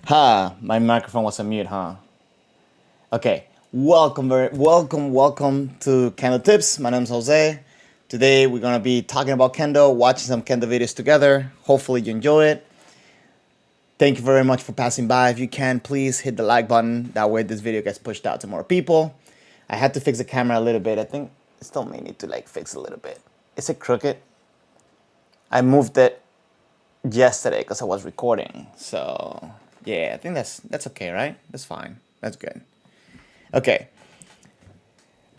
My microphone was on mute, huh? Okay. Welcome to Kendo Tips. My name is Jose. Today we're gonna be talking about Kendo, watching some Kendo videos together. Hopefully you enjoy it. Thank you very much for passing by. If you can, please hit the like button. That way this video gets pushed out to more people. I had to fix the camera a little bit. I think I still may need to fix a little bit. Is it crooked? I moved it yesterday because I was recording. So yeah, I think that's okay, right? That's fine. That's good. Okay.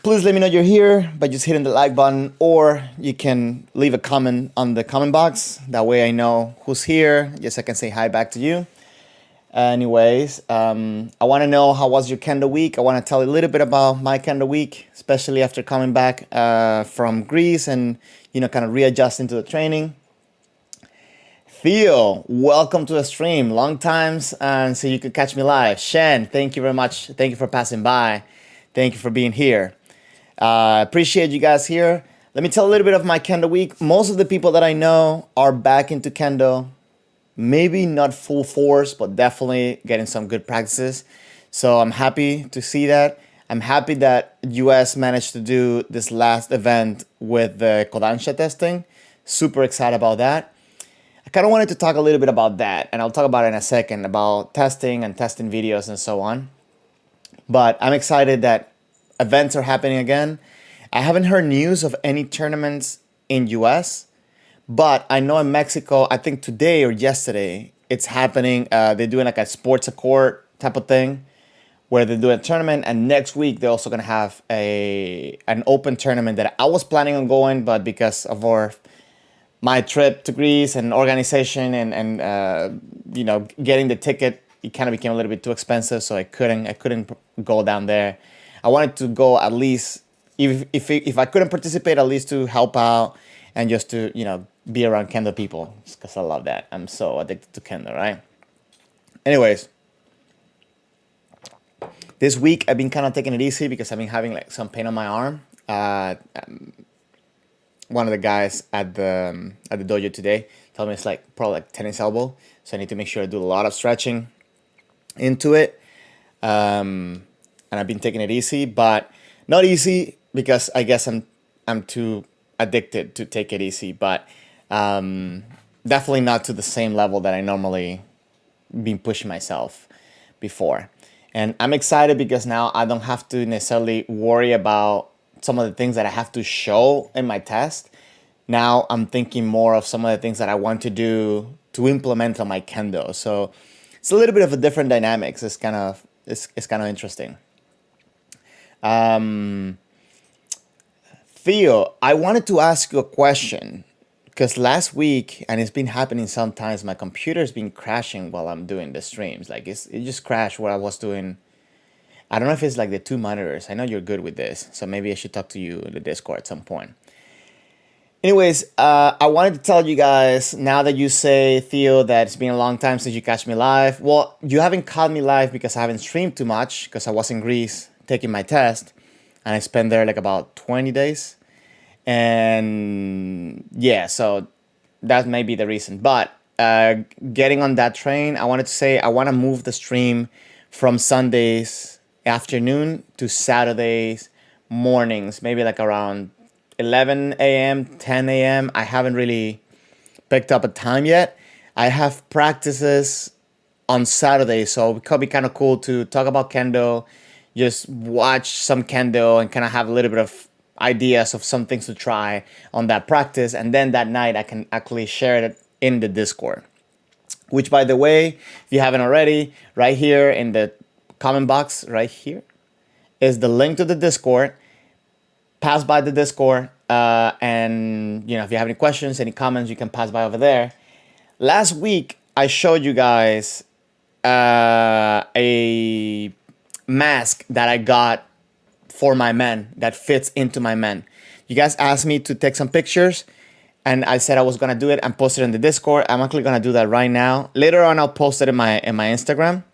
Please let me know you're here by just hitting the like button, or you can leave a comment on the comment box. That way I know who's here. Just I can say hi back to you. Anyways, I want to know how was your Kendo week. I want to tell you a little bit about my Kendo week, especially after coming back from Greece and kind of readjusting to the training. Theo, welcome to the stream. Long times, and so you could catch me live. Shen, thank you very much. Thank you for passing by. Thank you for being here. Appreciate you guys here. Let me tell a little bit of my Kendo week. Most of the people that I know are back into Kendo. Maybe not full force, but definitely getting some good practices. So I'm happy to see that. I'm happy that US managed to do this last event with the Kodansha testing. Super excited about that. I kind of wanted to talk a little bit about that, and I'll talk about it in a second, about testing and testing videos and so on. But I'm excited that events are happening again. I haven't heard news of any tournaments in US, but I know in Mexico, I think today or yesterday, it's happening. They're doing like a sports accord type of thing where they're doing a tournament, and next week they're also gonna have an open tournament that I was planning on going, but because of my trip to Greece and organization and getting the ticket, it kind of became a little bit too expensive, so I couldn't go down there. I wanted to go at least if I couldn't participate, at least to help out and just to be around Kendo people, because I love that. I'm so addicted to Kendo, right? Anyways, this week I've been kind of taking it easy because I've been having some pain on my arm. One of the guys at the dojo today told me it's probably like tennis elbow, so I need to make sure I do a lot of stretching into it. And I've been taking it easy, but not easy because I guess I'm too addicted to take it easy, but definitely not to the same level that I normally been pushing myself before. And I'm excited because now I don't have to necessarily worry about some of the things that I have to show in my test. Now I'm thinking more of some of the things that I want to do to implement on my Kendo. So it's a little bit of a different dynamics. It's kind of interesting. Theo, I wanted to ask you a question because last week, and it's been happening sometimes, my computer's been crashing while I'm doing the streams. It just crashed while I was doing. I don't know if it's like the two monitors. I know you're good with this, so maybe I should talk to you in the Discord at some point. Anyways, I wanted to tell you guys, now that you say, Theo, that it's been a long time since you catch me live. Well, you haven't caught me live because I haven't streamed too much because I was in Greece taking my test, and I spent there about 20 days. And yeah, so that may be the reason. But getting on that train, I wanted to say I want to move the stream from Sundays afternoon to Saturdays mornings, maybe around 11 a.m., 10 a.m. I haven't really picked up a time yet. I have practices on Saturday, so it could be kind of cool to talk about Kendo, just watch some Kendo and kind of have a little bit of ideas of some things to try on that practice. And then that night I can actually share it in the Discord, which, by the way, if you haven't already, right here in the comment box right here is the link to the Discord. Pass by the Discord, and if you have any questions, any comments, you can pass by over there. Last week I showed you guys a mask that I got for my men that fits into my men. You guys asked me to take some pictures, and I said I was gonna do it and post it in the Discord. I'm actually gonna do that right now. Later on, I'll post it in my Instagram.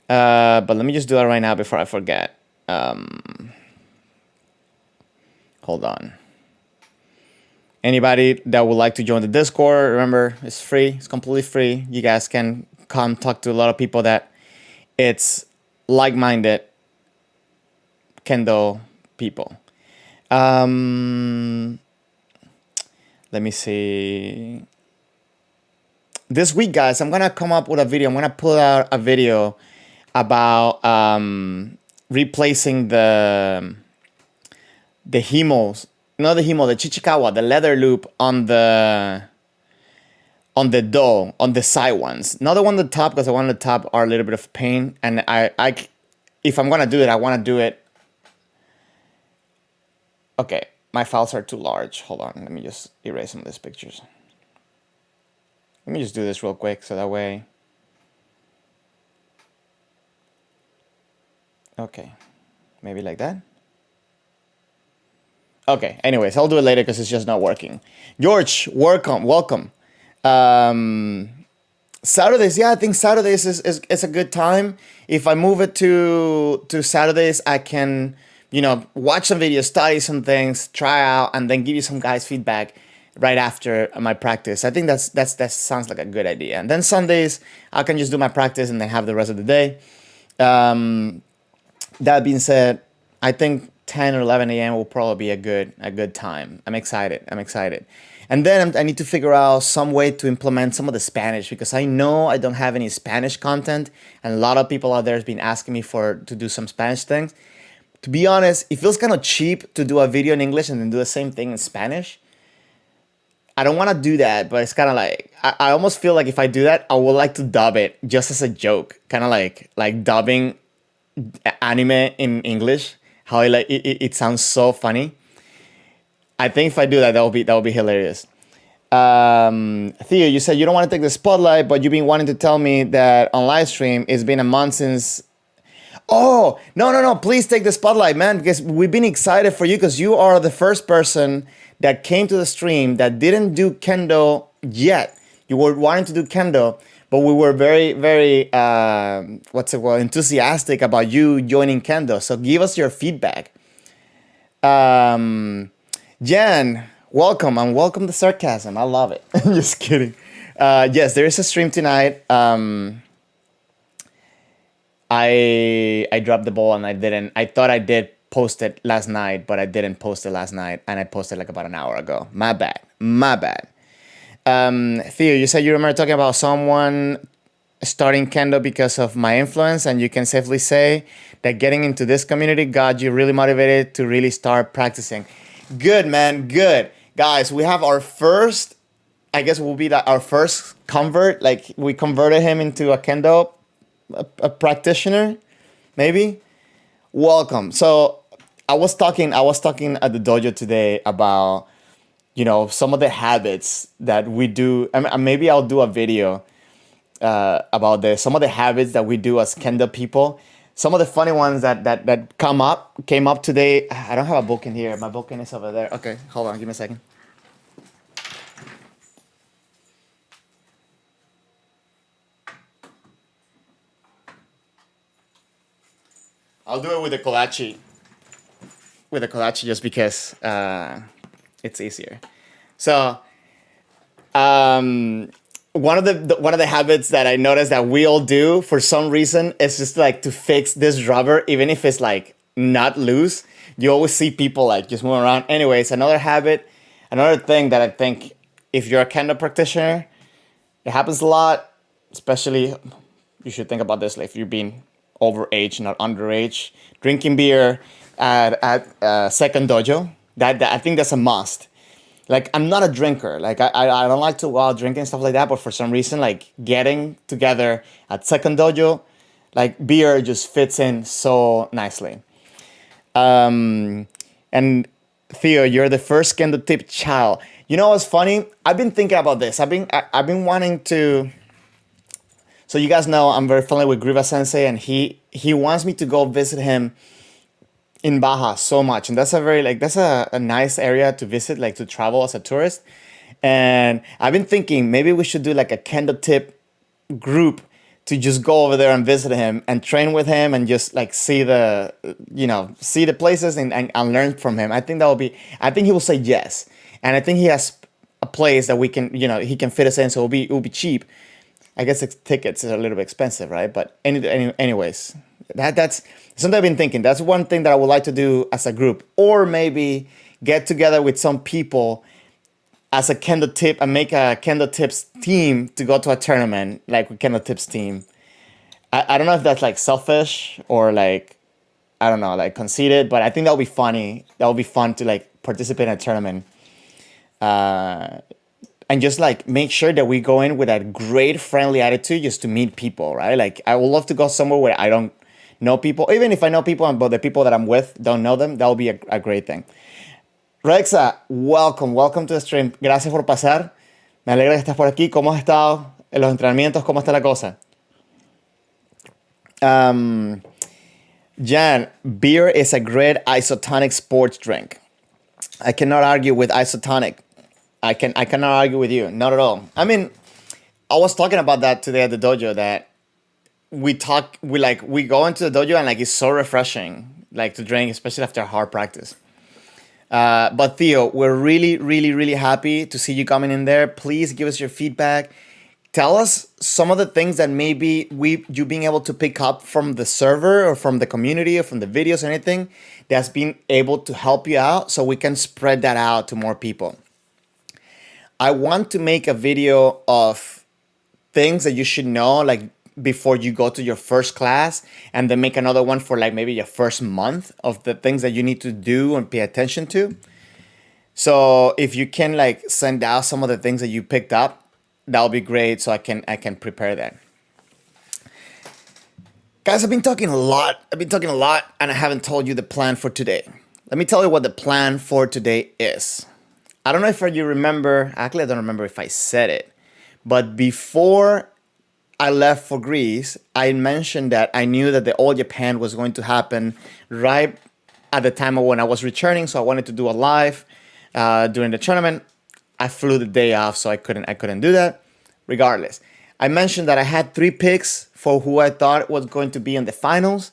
But let me just do that right now before I forget. Hold on. Anybody that would like to join the Discord, remember, it's free. It's completely free. You guys can come talk to a lot of people that it's like-minded Kendo people. Let me see. This week, guys, I'm gonna come up with a video. I'm gonna put out a video about replacing the himos, not the himo, the Chichikawa, the leather loop on the do, on the side ones. Not the one on the top, because the one on the top are a little bit of pain. And I if I'm gonna do it, I want to do it. Okay, my files are too large. Hold on, let me just erase some of these pictures. Let me just do this real quick, so that way. Okay, maybe like that. Okay, anyways, I'll do it later because it's just not working. George, welcome. Saturdays, yeah, I think Saturdays is a good time. If I move it to Saturdays, I can, watch some videos, study some things, try out, and then give you some guys feedback right after my practice. I think that sounds like a good idea. And then Sundays, I can just do my practice and then have the rest of the day. That being said, I think 10 or 11 a.m. will probably be a good time. I'm excited. And then I need to figure out some way to implement some of the Spanish, because I know I don't have any Spanish content, and a lot of people out there has been asking me to do some Spanish things. To be honest, it feels kind of cheap to do a video in English and then do the same thing in Spanish. I don't want to do that, but it's kind of like, I almost feel like if I do that, I would like to dub it just as a joke, kind of like dubbing anime in English. How it sounds so funny. I think if I do that, that will be hilarious. Theo, you said you don't want to take the spotlight, but you've been wanting to tell me that on live stream it's been a month since. Oh, no, please take the spotlight, man, because we've been excited for you, because you are the first person that came to the stream that didn't do Kendo yet. You were wanting to do Kendo, but we were very, very, enthusiastic about you joining Kendo. So give us your feedback. Jan, welcome, and welcome to sarcasm. I love it. Just kidding. Yes, there is a stream tonight. I dropped the ball and I didn't. I thought I did post it last night, but I didn't post it last night, and I posted like about an hour ago. My bad. Theo, you said you remember talking about someone starting Kendo because of my influence, and you can safely say that getting into this community got you really motivated to really start practicing. Good, man, good. Guys, we have our first, I guess will be our first convert. Like, we converted him into a Kendo, a practitioner, maybe. Welcome. So I was talking at the dojo today about, some of the habits that we do. Maybe I'll do a video about this. Some of the habits that we do as Kendo people. Some of the funny ones that came up today. I don't have a book in here. My book is over there. Okay, hold on. Give me a second. I'll do it with the kolache. Just because it's easier. So, one of the habits that I noticed that we all do for some reason is just like to fix this rubber, even if it's like not loose. You always see people like just moving around. Anyways, another thing that I think if you're a Kendo practitioner, it happens a lot. Especially, you should think about this. Like if you're being overage, not underage, drinking beer at second dojo. That I think that's a must. Like, I'm not a drinker. Like, I don't like to go out drinking and stuff like that. But for some reason, like, getting together at second dojo, like, beer just fits in so nicely. And Theo, you're the first Kendo tip child. You know what's funny? I've been thinking about this. I've been wanting to. So you guys know I'm very familiar with Griva Sensei, and he wants me to go visit him in Baja so much, and that's a nice area to visit, like to travel as a tourist. And I've been thinking maybe we should do like a Kendo tip group to just go over there and visit him and train with him and just like see the places and learn from him. I think he will say yes, and I think he has a place that we can he can fit us in, so it will be cheap. I guess tickets is a little bit expensive, right? But anyways, that's something I've been thinking. That's one thing that I would like to do as a group, or maybe get together with some people as a Kendo tip and make a Kendo tips team to go to a tournament, like with Kendo tips team. I don't know if that's like selfish or like, I don't know, like conceited, but I think that would be funny. That would be fun to like participate in a tournament. And just like make sure that we go in with a great friendly attitude just to meet people, right? Like I would love to go somewhere where I don't know people. Even if I know people, but the people that I'm with don't know them, that would be a great thing. Rexa, welcome to the stream. Gracias por pasar. Me alegra que estés por aquí. ¿Cómo has estado en los entrenamientos? ¿Cómo está la cosa? Jan, beer is a great isotonic sports drink. I cannot argue with isotonic. I cannot argue with you. Not at all. I mean, I was talking about that today at the dojo, that we go into the dojo and like it's so refreshing, like to drink, especially after a hard practice. But Theo, we're really happy to see you coming in there. Please give us your feedback. Tell us some of the things that maybe you being able to pick up from the server or from the community or from the videos or anything that's been able to help you out, so we can spread that out to more people. I want to make a video of things that you should know, like before you go to your first class, and then make another one for like maybe your first month of the things that you need to do and pay attention to. So if you can like send out some of the things that you picked up, that'll be great, so I can prepare that. Guys, I've been talking a lot, and I haven't told you the plan for today. Let me tell you what the plan for today is. I don't know if you remember, actually I don't remember if I said it, but before I left for Greece, I mentioned that I knew that the All Japan was going to happen right at the time of when I was returning, so I wanted to do a live during the tournament. I flew the day off, so I couldn't do that. Regardless, I mentioned that I had 3 picks for who I thought was going to be in the finals.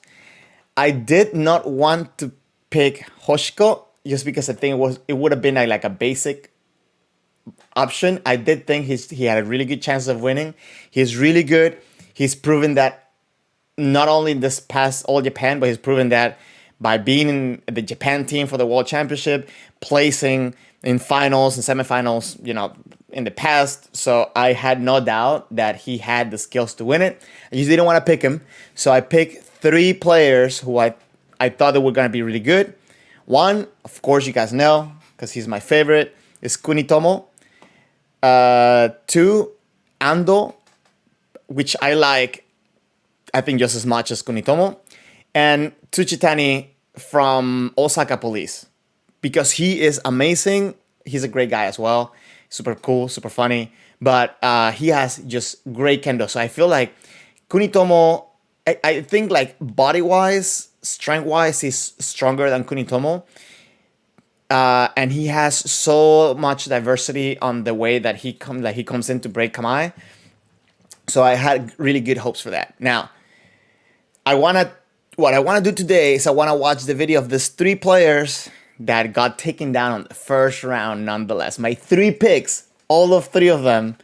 I did not want to pick Hoshiko, just because I think it would have been like a basic option. I did think he had a really good chance of winning. He's really good. He's proven that not only in this past All Japan, but he's proven that by being in the Japan team for the World Championship, placing in finals and semifinals, in the past. So I had no doubt that he had the skills to win it. I just didn't want to pick him. So I picked 3 players who I thought they were going to be really good. One, of course, you guys know, because he's my favorite, is Kunitomo. 2, Ando, which I think just as much as Kunitomo. And Tsuchitani from Osaka Police, because he is amazing. He's a great guy as well. Super cool, super funny. But he has just great Kendo. So I feel like Kunitomo, I think like body-wise, strength-wise, he's stronger than Kunitomo. And he has so much diversity on the way that he comes in to break Kamae. So I had really good hopes for that. Now, what I want to do today is I want to watch the video of these 3 players that got taken down on the first round nonetheless. My 3 picks, all of 3 of them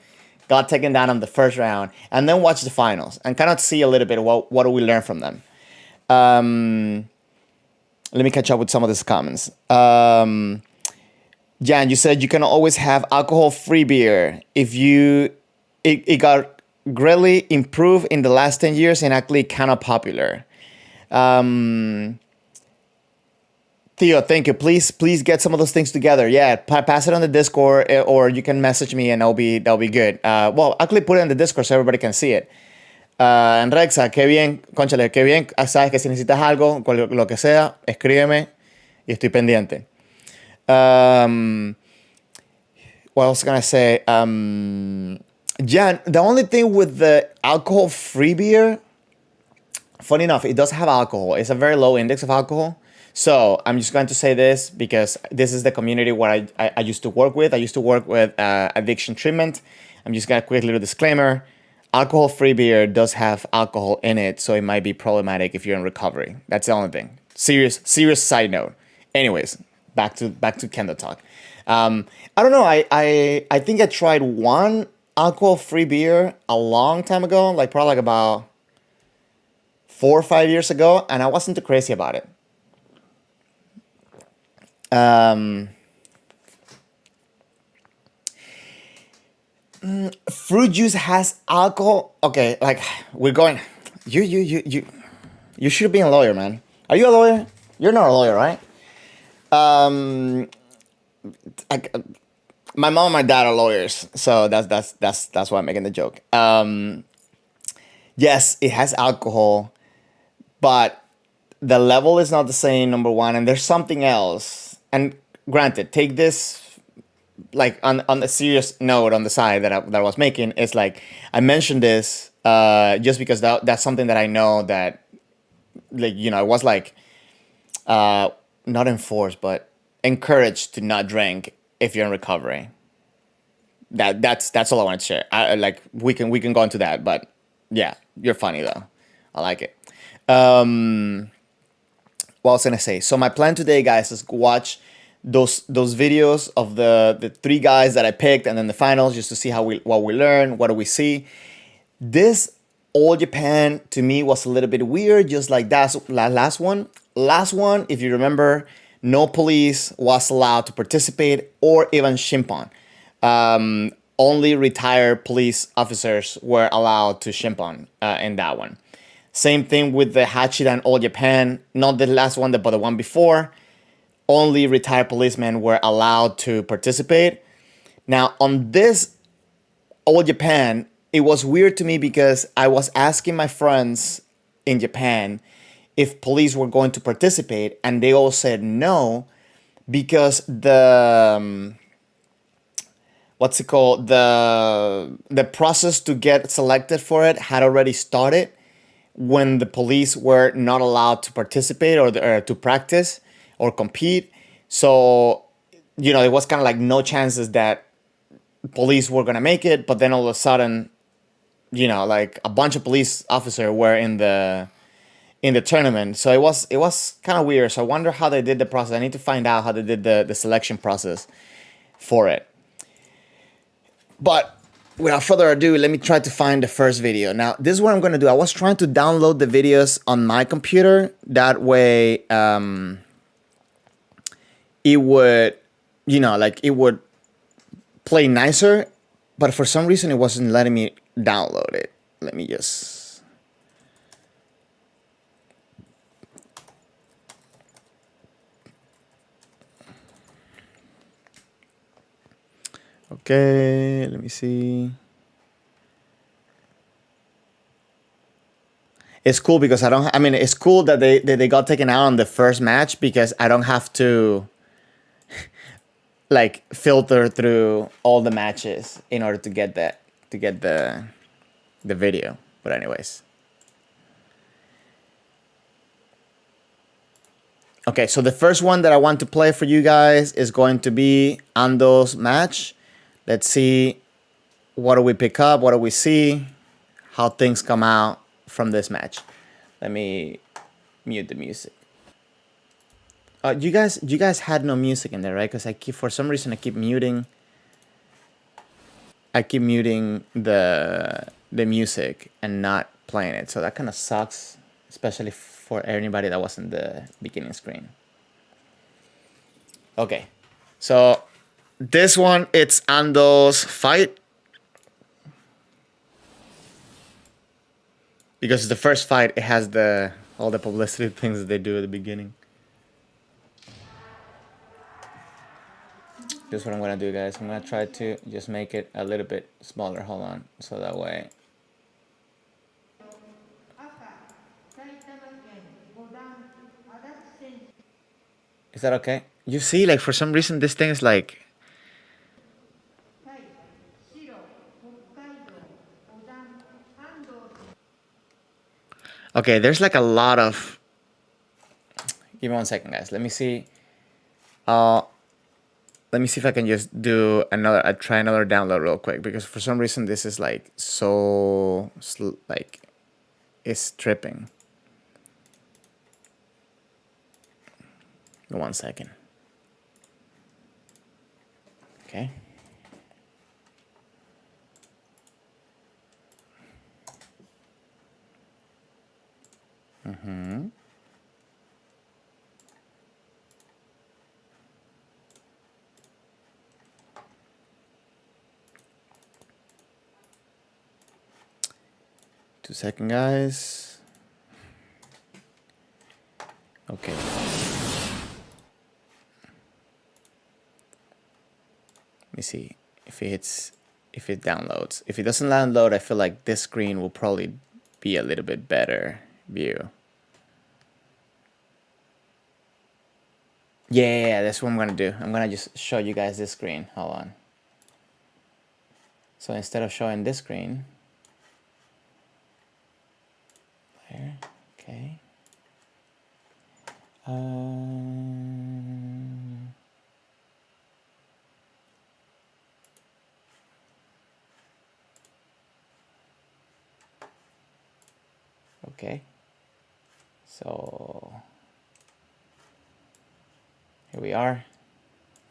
got taken down on the first round, and then watch the finals and kind of see a little bit what do we learn from them. Let me catch up with some of these comments. Jan, you said you can always have alcohol-free beer. It got greatly improved in the last 10 years and actually kind of popular. Theo, thank you. Please get some of those things together. Yeah, pass it on the Discord, or you can message me and that'll be good. Well, actually put it in the Discord so everybody can see it. En Rexa, qué bien, cónchale, qué bien. Sabes que si necesitas algo, lo que sea, escríbeme y estoy pendiente. What else can I say? Jan, the only thing with the alcohol-free beer, funny enough, it does have alcohol. It's a very low index of alcohol. So I'm just going to say this because this is the community where I used to work with. I used to work with addiction treatment. I'm just going to quick little disclaimer. Alcohol-free beer does have alcohol in it, so it might be problematic if you're in recovery. That's the only thing. Serious side note. Anyways, back to Kendo talk. I don't know. I think I tried one alcohol-free beer a long time ago, like probably like about 4 or 5 years ago, and I wasn't too crazy about it. Fruit juice has alcohol. Okay, like we're going. You should be a lawyer, man. Are you a lawyer? You're not a lawyer, right? Um, I, my mom and my dad are lawyers, so that's why I'm making the joke. Yes, it has alcohol, but the level is not the same. Number one, and there's something else. And granted, take this like on a serious note on the side that I was making. It's like I mentioned this just because that's something that I know that like it was like not enforced but encouraged to not drink if you're in recovery. That's all I want to share. Like we can go into that, but yeah, you're funny though. I like it. What was I gonna say? So my plan today, guys, is watch those videos of the three guys that I picked, and then the finals, just to see what we learn, what do we see. This All Japan to me was a little bit weird, just like that last one. Last one, if you remember, no police was allowed to participate or even shimpon. Only retired police officers were allowed to shimpon in that one. Same thing with the Hachidan All Japan, not the last one, but the one before. Only retired policemen were allowed to participate. Now, on this All Japan, it was weird to me because I was asking my friends in Japan if police were going to participate, and they all said no because the what's it called, the process to get selected for it had already started when the police were not allowed to participate or to practice or compete. So, it was kind of like no chances that police were gonna make it. But then all of a sudden, like a bunch of police officers were in the tournament. So it was kind of weird. So I wonder how they did the process. I need to find out how they did the selection process for it. But without further ado, let me try to find the first video. Now, this is what I'm going to do. I was trying to download the videos on my computer. That way, it would, like it would play nicer. But for some reason, it wasn't letting me download it. Let me just... Okay, let me see. It's cool because it's cool that they got taken out on the first match because I don't have to like filter through all the matches in order to get the video. But anyways. Okay, so the first one that I want to play for you guys is going to be Ando's match. Let's see, what do we pick up? What do we see? How things come out from this match. Let me mute the music. You guys had no music in there, right? Because for some reason I keep muting the music and not playing it. So that kind of sucks, especially for anybody that was in the beginning screen. Okay, so this one, it's Ando's fight. Because it's the first fight, it has all the publicity things that they do at the beginning. This is what I'm gonna do, guys. I'm gonna try to just make it a little bit smaller. Hold on, so that way. Is that okay? You see, like for some reason, this thing is like... Okay, there's like a lot of... Give me 1 second, guys. Let me see. Let me see if I can just do try another download real quick, because for some reason this is like so like it's tripping. 1 second. Okay. Mm-hmm. Two seconds, guys. Okay. Let me see if it downloads. If it doesn't download, I feel like this screen will probably be a little bit better view. Yeah, that's what I'm gonna do. I'm gonna just show you guys this screen. Hold on. So instead of showing this screen, there, okay. Okay. So here we are.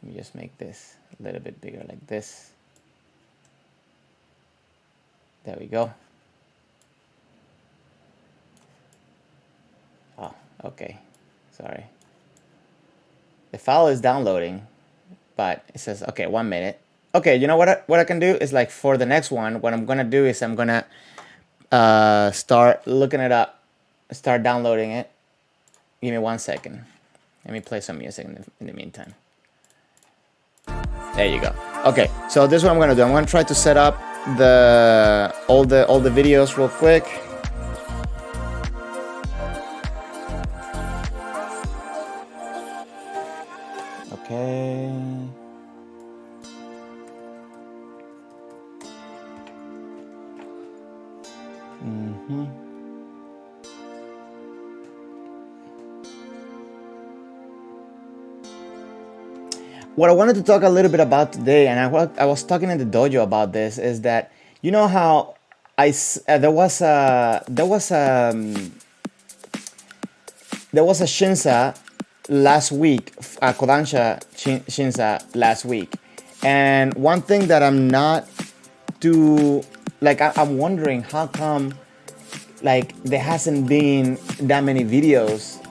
Let me just make this a little bit bigger like this. There we go. Oh, okay. Sorry. The file is downloading, but it says, okay, 1 minute. Okay, you know what I can do is, like, for the next one, what I'm gonna do is I'm gonna start looking it up, start downloading it. Give me 1 second. Let me play some music in the meantime. There you go. Okay, so this is what I'm gonna do. I'm gonna try to set up all the videos real quick. Okay. Mm-hmm. What I wanted to talk a little bit about today, and I was talking in the dojo about this, is that, you know how there was a shinsa last week, a kodansha shinsa last week, and one thing that I'm not too, like, I'm wondering how come, like, there hasn't been that many videos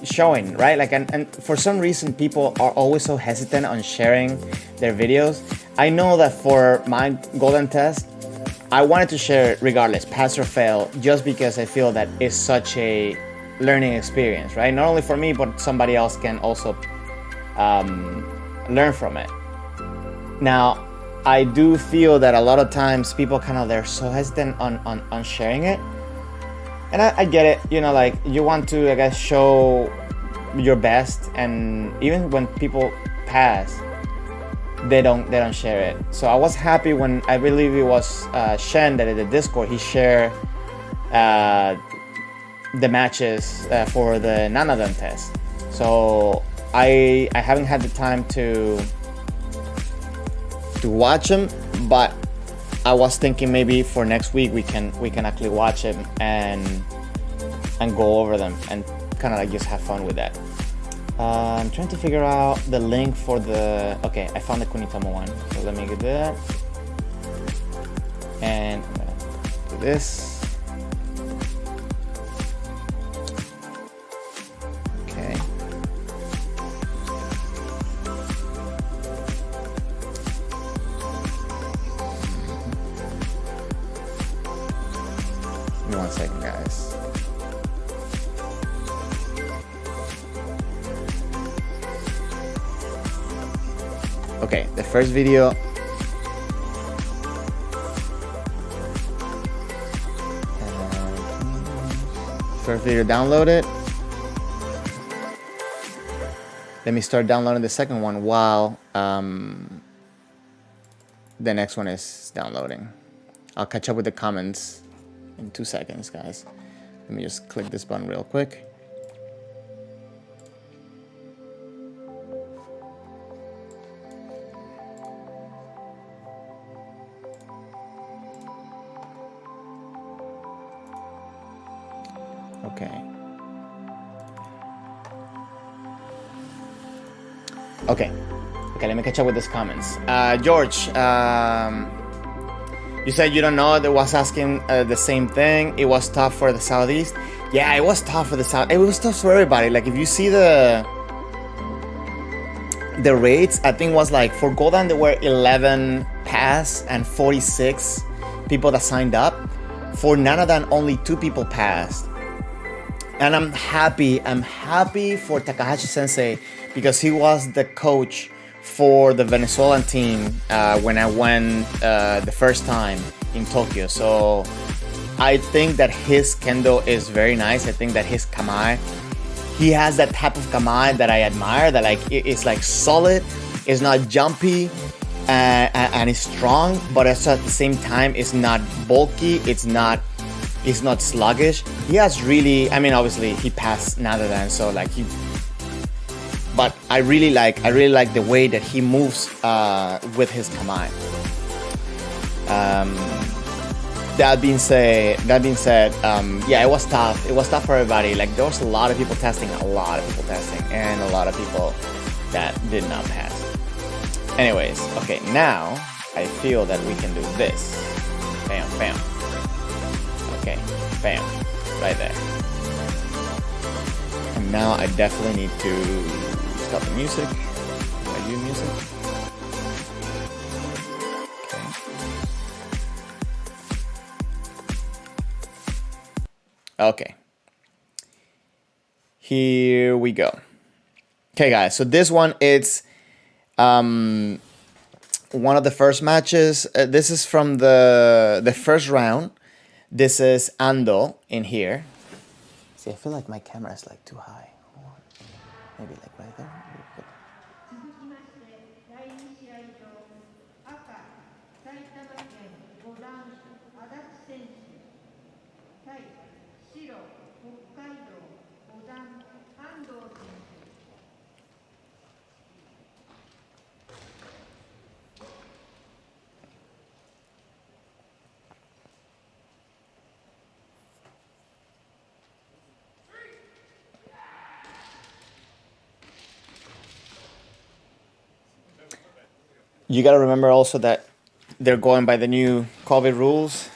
showing, right? Like, and for some reason people are always so hesitant on sharing their videos. I know that for my golden test, I wanted to share it regardless, pass or fail, just because I feel that it's such a learning experience, right? Not only for me, but somebody else can also learn from it. Now, I do feel that a lot of times people they're so hesitant on sharing it. And I get it, you know, like, you want to, I guess, show your best, and even when people pass, they don't share it. So I was happy when, I believe it was Shen that in the Discord, he shared the matches for the Nanadan test. So I haven't had the time to watch them, but I was thinking maybe for next week we can actually watch them and go over them and kind of like just have fun with that. I'm trying to figure out the link for the, okay, I found the Kunitomo one, so let me get that, and I'm gonna do this. Okay. Give me 1 second, guys. Okay, the first video. First video downloaded. Let me start downloading the second one while the next one is downloading. I'll catch up with the comments in 2 seconds, guys. Let me just click this button real quick. Okay. Okay, let me catch up with these comments. George, you said you don't know, that was asking the same thing. It was tough for the Southeast. Yeah, it was tough for the South. It was tough for everybody. Like if you see the rates, I think was like for Golden there were 11 pass and 46 people that signed up. For Nanadan, only 2 people passed. And I'm happy for Takahashi Sensei because he was the coach for the Venezuelan team when I went the first time in Tokyo. So I think that his Kendo is very nice. I think that his Kamae, he has that type of Kamae that I admire, that like it's like solid, it's not jumpy, and it's strong, but also at the same time it's not bulky, it's not sluggish. He has really, I mean, obviously he passed Nadadan, so like he, but I really like the way that he moves with his Kamae. That being said, yeah, it was tough. It was tough for everybody. Like there was a lot of people testing, and a lot of people that did not pass. Anyways, okay, now I feel that we can do this. Bam, bam. Okay, bam, right there. And now I definitely need to stop the music. I do music. Okay. Here we go. Okay, guys. So this one, it's one of the first matches. This is from the first round. This is Ando in here. See, I feel like my camera is like too high. Hold on. Maybe like right there. You got to remember also that they're going by the new COVID rules.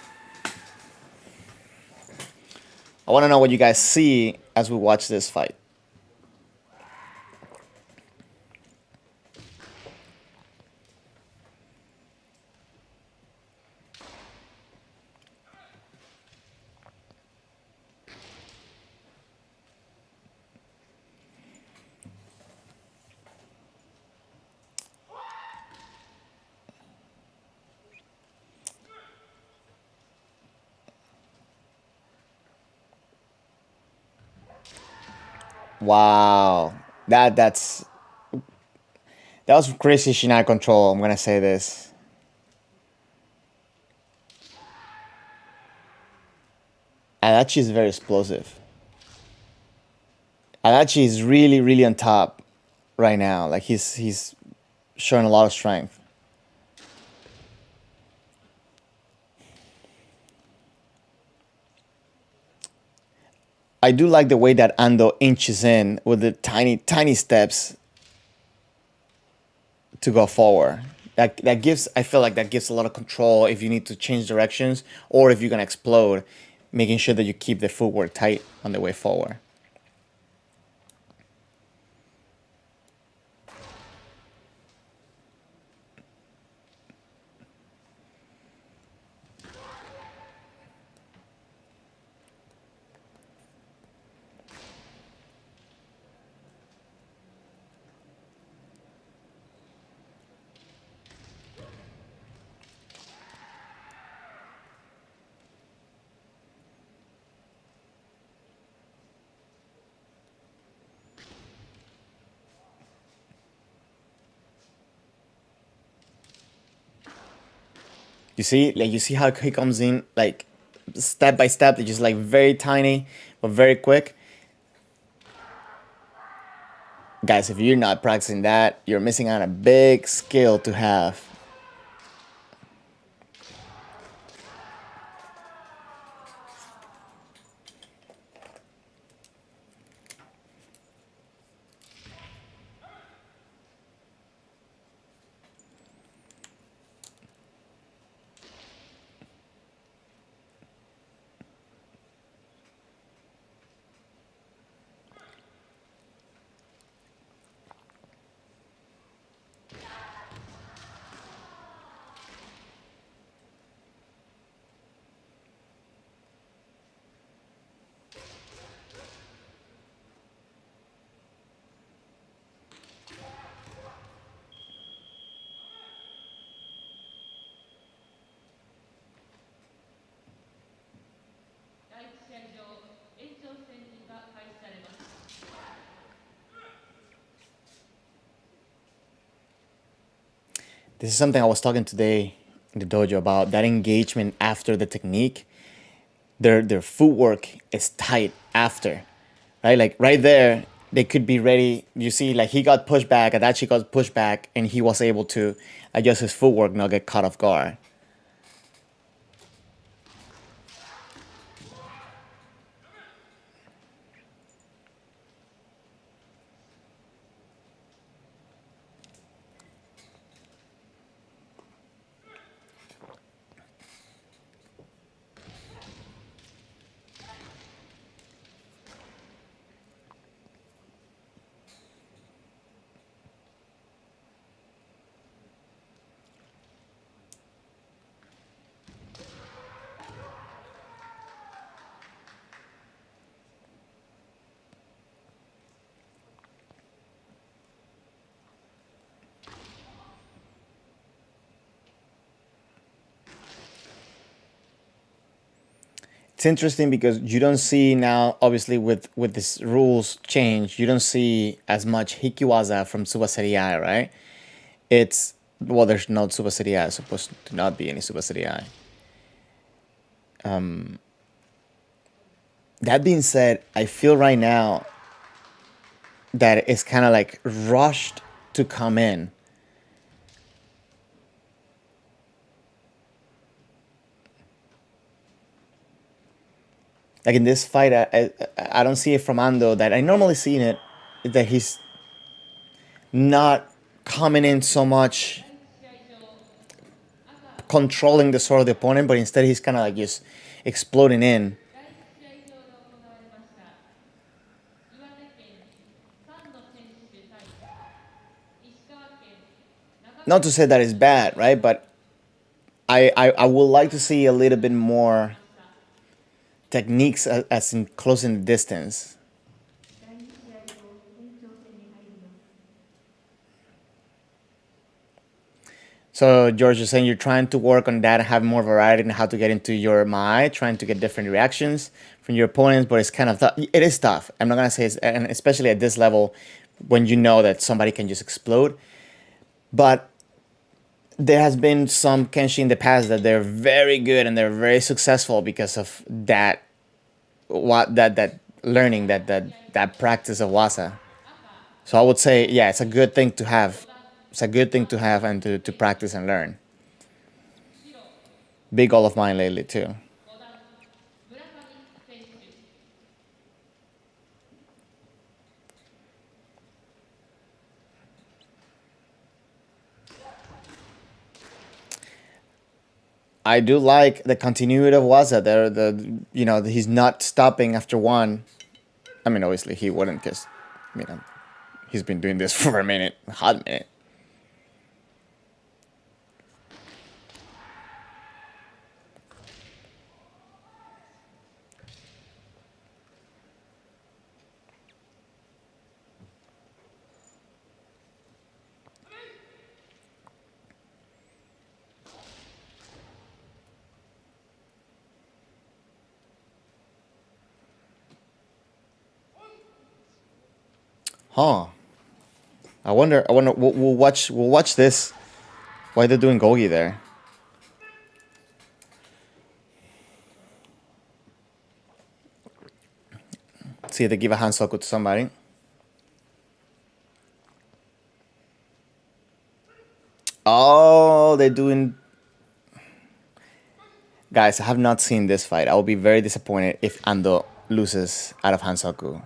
I want to know what you guys see as we watch this fight. Wow, that was crazy shiai control. I'm gonna say this. Adachi is very explosive. Adachi is really on top right now. Like he's showing a lot of strength. I do like the way that Ando inches in with the tiny steps to go forward. That gives, I feel like that gives a lot of control if you need to change directions or if you're gonna explode, making sure that you keep the footwork tight on the way forward. You see, like you see how he comes in like step by step. It's just like very tiny but very quick. Guys, if you're not practicing that, you're missing out on a big skill to have. This is something I was talking today in the dojo about, that engagement after the technique. Their footwork is tight after, right? Like right there, they could be ready. You see, like he got pushed back, Adachi got pushed back, and he was able to adjust his footwork, not get caught off guard. It's interesting because you don't see now, obviously, with this rules change, you don't see as much hikiwaza from Tsuba Seriai, right? It's, well, there's no Tsuba Seriai, supposed to not be any Tsuba Seriai. That being said, I feel right now that it's kind of like rushed to come in. Like in this fight, I don't see it from Ando that I normally see in it, that he's not coming in so much controlling the sword of the opponent, but instead he's kind of like just exploding in. Not to say that it's bad, right? But I would like to see a little bit more techniques as in closing the distance. So George is saying you're trying to work on that and have more variety in how to get into your mai, trying to get different reactions from your opponents, but it's kind of tough. It is tough. I'm not gonna say it's, and especially at this level, when you know that somebody can just explode. But there has been some kenshi in the past that they're very good and they're very successful because of that, what that learning, that practice of wasa. So I would say, yeah, it's a good thing to have. It's a good thing to have and to practice and learn. Big goal of mine lately too. I do like the continuity of Waza. There, he's not stopping after one. I mean, obviously he wouldn't, because, he's been doing this for a minute, a hot minute. Huh. I wonder. We'll watch. We'll watch this. Why they're doing gogi there? See if they give a hansoku to somebody. Oh, they're doing. Guys, I have not seen this fight. I will be very disappointed if Ando loses out of hansoku.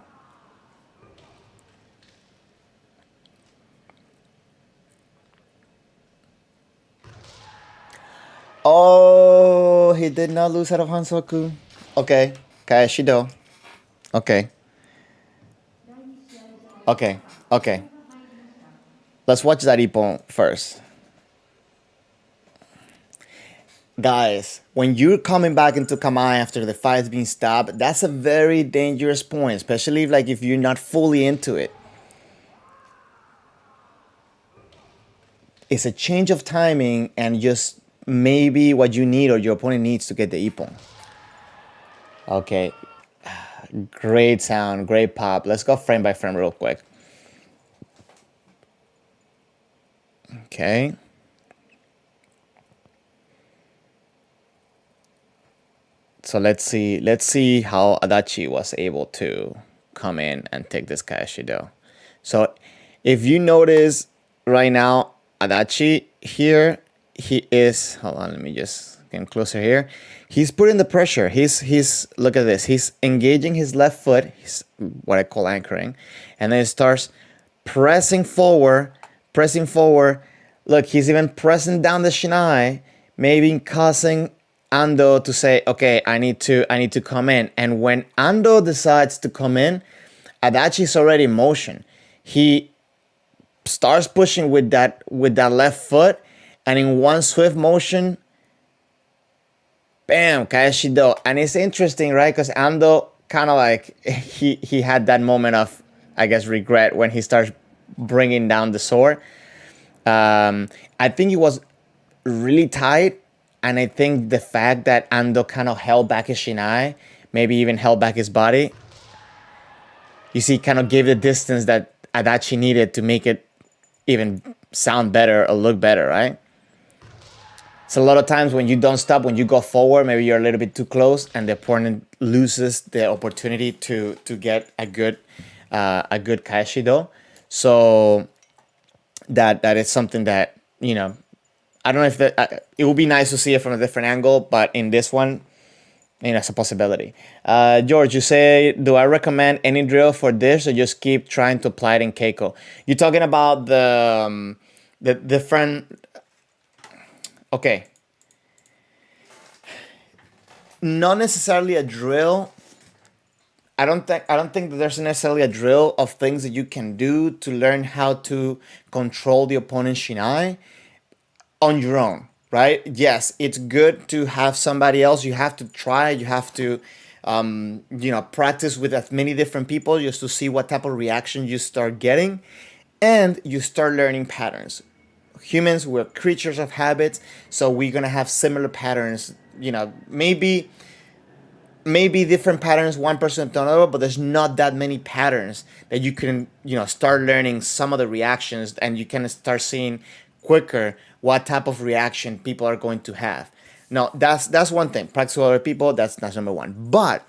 Oh, he did not lose out of hansoku. Okay, Shido. Okay. Okay. Okay. Let's watch that ippon first. Guys, when you're coming back into Kamai after the fight's being stopped, that's a very dangerous point, especially if you're not fully into it. It's a change of timing and just maybe what you need or your opponent needs to get the ippon. Okay. Great sound, great pop. Let's go frame by frame real quick. Okay. So let's see how Adachi was able to come in and take this Kayashido. So if you notice right now, Adachi here, he is, hold on, let me just get closer here. He's putting the pressure. He's look at this. He's engaging his left foot, he's what I call anchoring, and then he starts pressing forward, pressing forward. Look, he's even pressing down the shinai, maybe causing Ando to say, okay, I need to come in. And when Ando decides to come in, Adachi's already in motion. He starts pushing with that left foot, and in one swift motion, bam, Kayashido. And it's interesting, right? Because Ando kind of like he had that moment of, I guess, regret when he starts bringing down the sword. I think it was really tight, and I think the fact that Ando kind of held back his shinai, maybe even held back his body, you see, kind of gave the distance that Adachi needed to make it even sound better or look better, right? So a lot of times when you don't stop, when you go forward, maybe you're a little bit too close, and the opponent loses the opportunity to get a good Kayashido. So that is something that, I don't know if it would be nice to see it from a different angle, but in this one, it's a possibility. George, you say, do I recommend any drill for this, or just keep trying to apply it in Keiko? You're talking about the different. Okay. Not necessarily a drill. I don't think that there's necessarily a drill of things that you can do to learn how to control the opponent's shinai on your own, right? Yes, it's good to have somebody else. You have to try. You have to, practice with as many different people just to see what type of reaction you start getting, and you start learning patterns. Humans, we're creatures of habits, so we're gonna have similar patterns. Maybe different patterns one person to another, but there's not that many patterns that you can start learning some of the reactions, and you can start seeing quicker what type of reaction people are going to have. Now that's one thing. Practice with other people. That's number one. But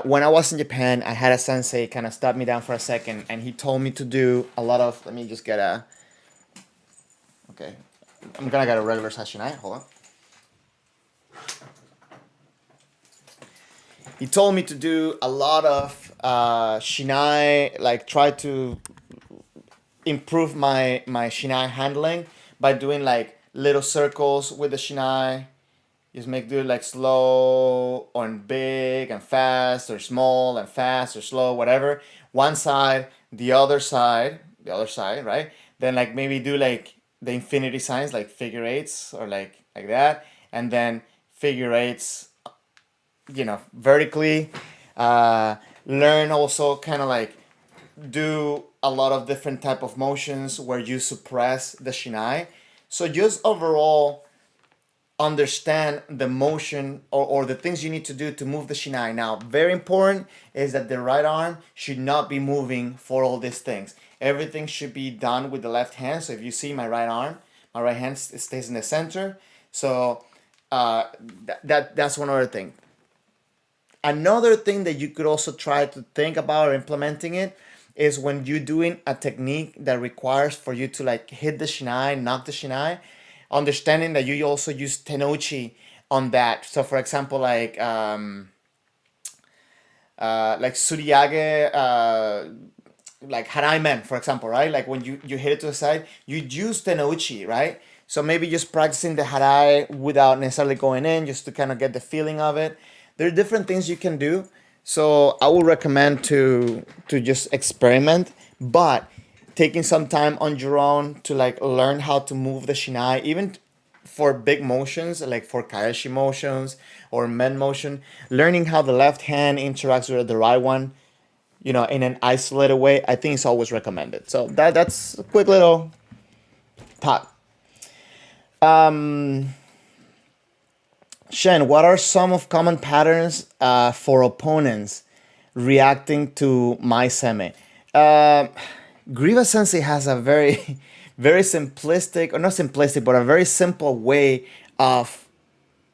when I was in Japan, I had a sensei kind of stop me down for a second, and he told me to do a lot of. Let me just get a. Okay, I'm gonna get a regular sashinai. Hold on. He told me to do a lot of shinai, like try to improve my shinai handling by doing like little circles with the shinai. Just do it like slow or big and fast, or small and fast or slow, whatever. One side, the other side, right? Then like maybe do like the infinity signs, like figure eights or like that, and then figure eights, vertically. Learn also kind of like do a lot of different type of motions where you suppress the shinai. So just overall understand the motion, or the things you need to do to move the shinai. Now, very important is that the right arm should not be moving for all these things. Everything should be done with the left hand. So if you see my right arm, my right hand stays in the center. So that's one other thing. Another thing that you could also try to think about or implementing it is when you're doing a technique that requires for you to like hit the shinai, knock the shinai, understanding that you also use tenouchi on that. So for example, like suriage, like harai men, for example, right? Like when you hit it to the side, you use tenouchi, right? So maybe just practicing the harai without necessarily going in, just to kind of get the feeling of it. There are different things you can do. So I would recommend to just experiment, but taking some time on your own to like learn how to move the shinai, even for big motions, like for kaeshi motions or men motion, learning how the left hand interacts with the right one, in an isolated way, I think it's always recommended. So that's a quick little thought. Shen, what are some of common patterns for opponents reacting to my seme? Griva Sensei has a very, very simplistic, or not simplistic, but a very simple way of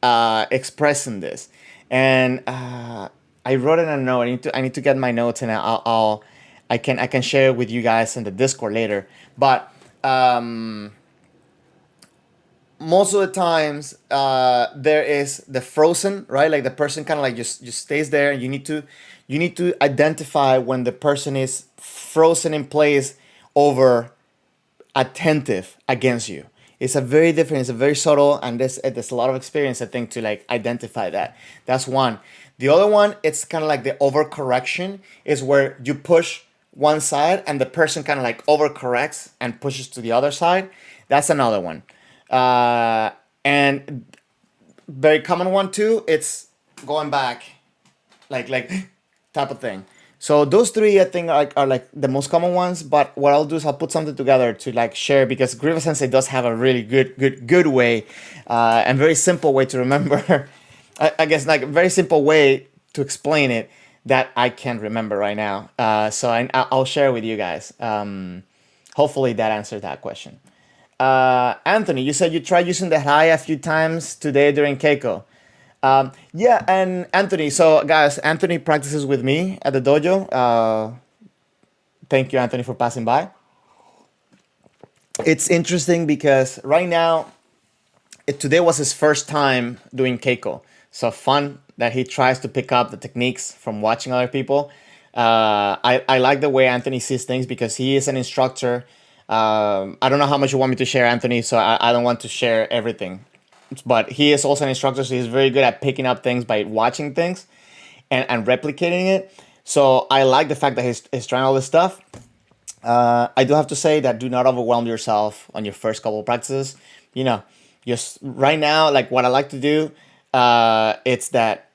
expressing this. And I wrote it in a note. I need to get my notes, and I can share it with you guys in the Discord later. But most of the times there is the frozen, right? Like the person kind of like just stays there, and you need to identify when the person is frozen in place over attentive against you. It's a very different, it's a very subtle, and there's a lot of experience, I think, to like identify that. That's one. The other one, it's kind of like the overcorrection, is where you push one side and the person kind of like overcorrects and pushes to the other side. That's another one. And very common one too, it's going back, like type of thing. So those three, I think, are like the most common ones. But what I'll do is I'll put something together to like share, because Grievous Sensei does have a really good way, and very simple way to remember. I guess like a very simple way to explain it that I can't remember right now. So I'll share with you guys. Hopefully that answered that question. Anthony, you said you tried using the high a few times today during Keiko. Yeah, and Anthony. So, guys, Anthony practices with me at the dojo. Thank you, Anthony, for passing by. It's interesting because right now, today was his first time doing Keiko. So fun that he tries to pick up the techniques from watching other people. I like the way Anthony sees things because he is an instructor. I don't know how much you want me to share, Anthony, so I don't want to share everything. But he is also an instructor, so he's very good at picking up things by watching things and replicating it. So I like the fact that he's trying all this stuff. I do have to say that do not overwhelm yourself on your first couple of practices. You know, just right now, like what I like to do, it's that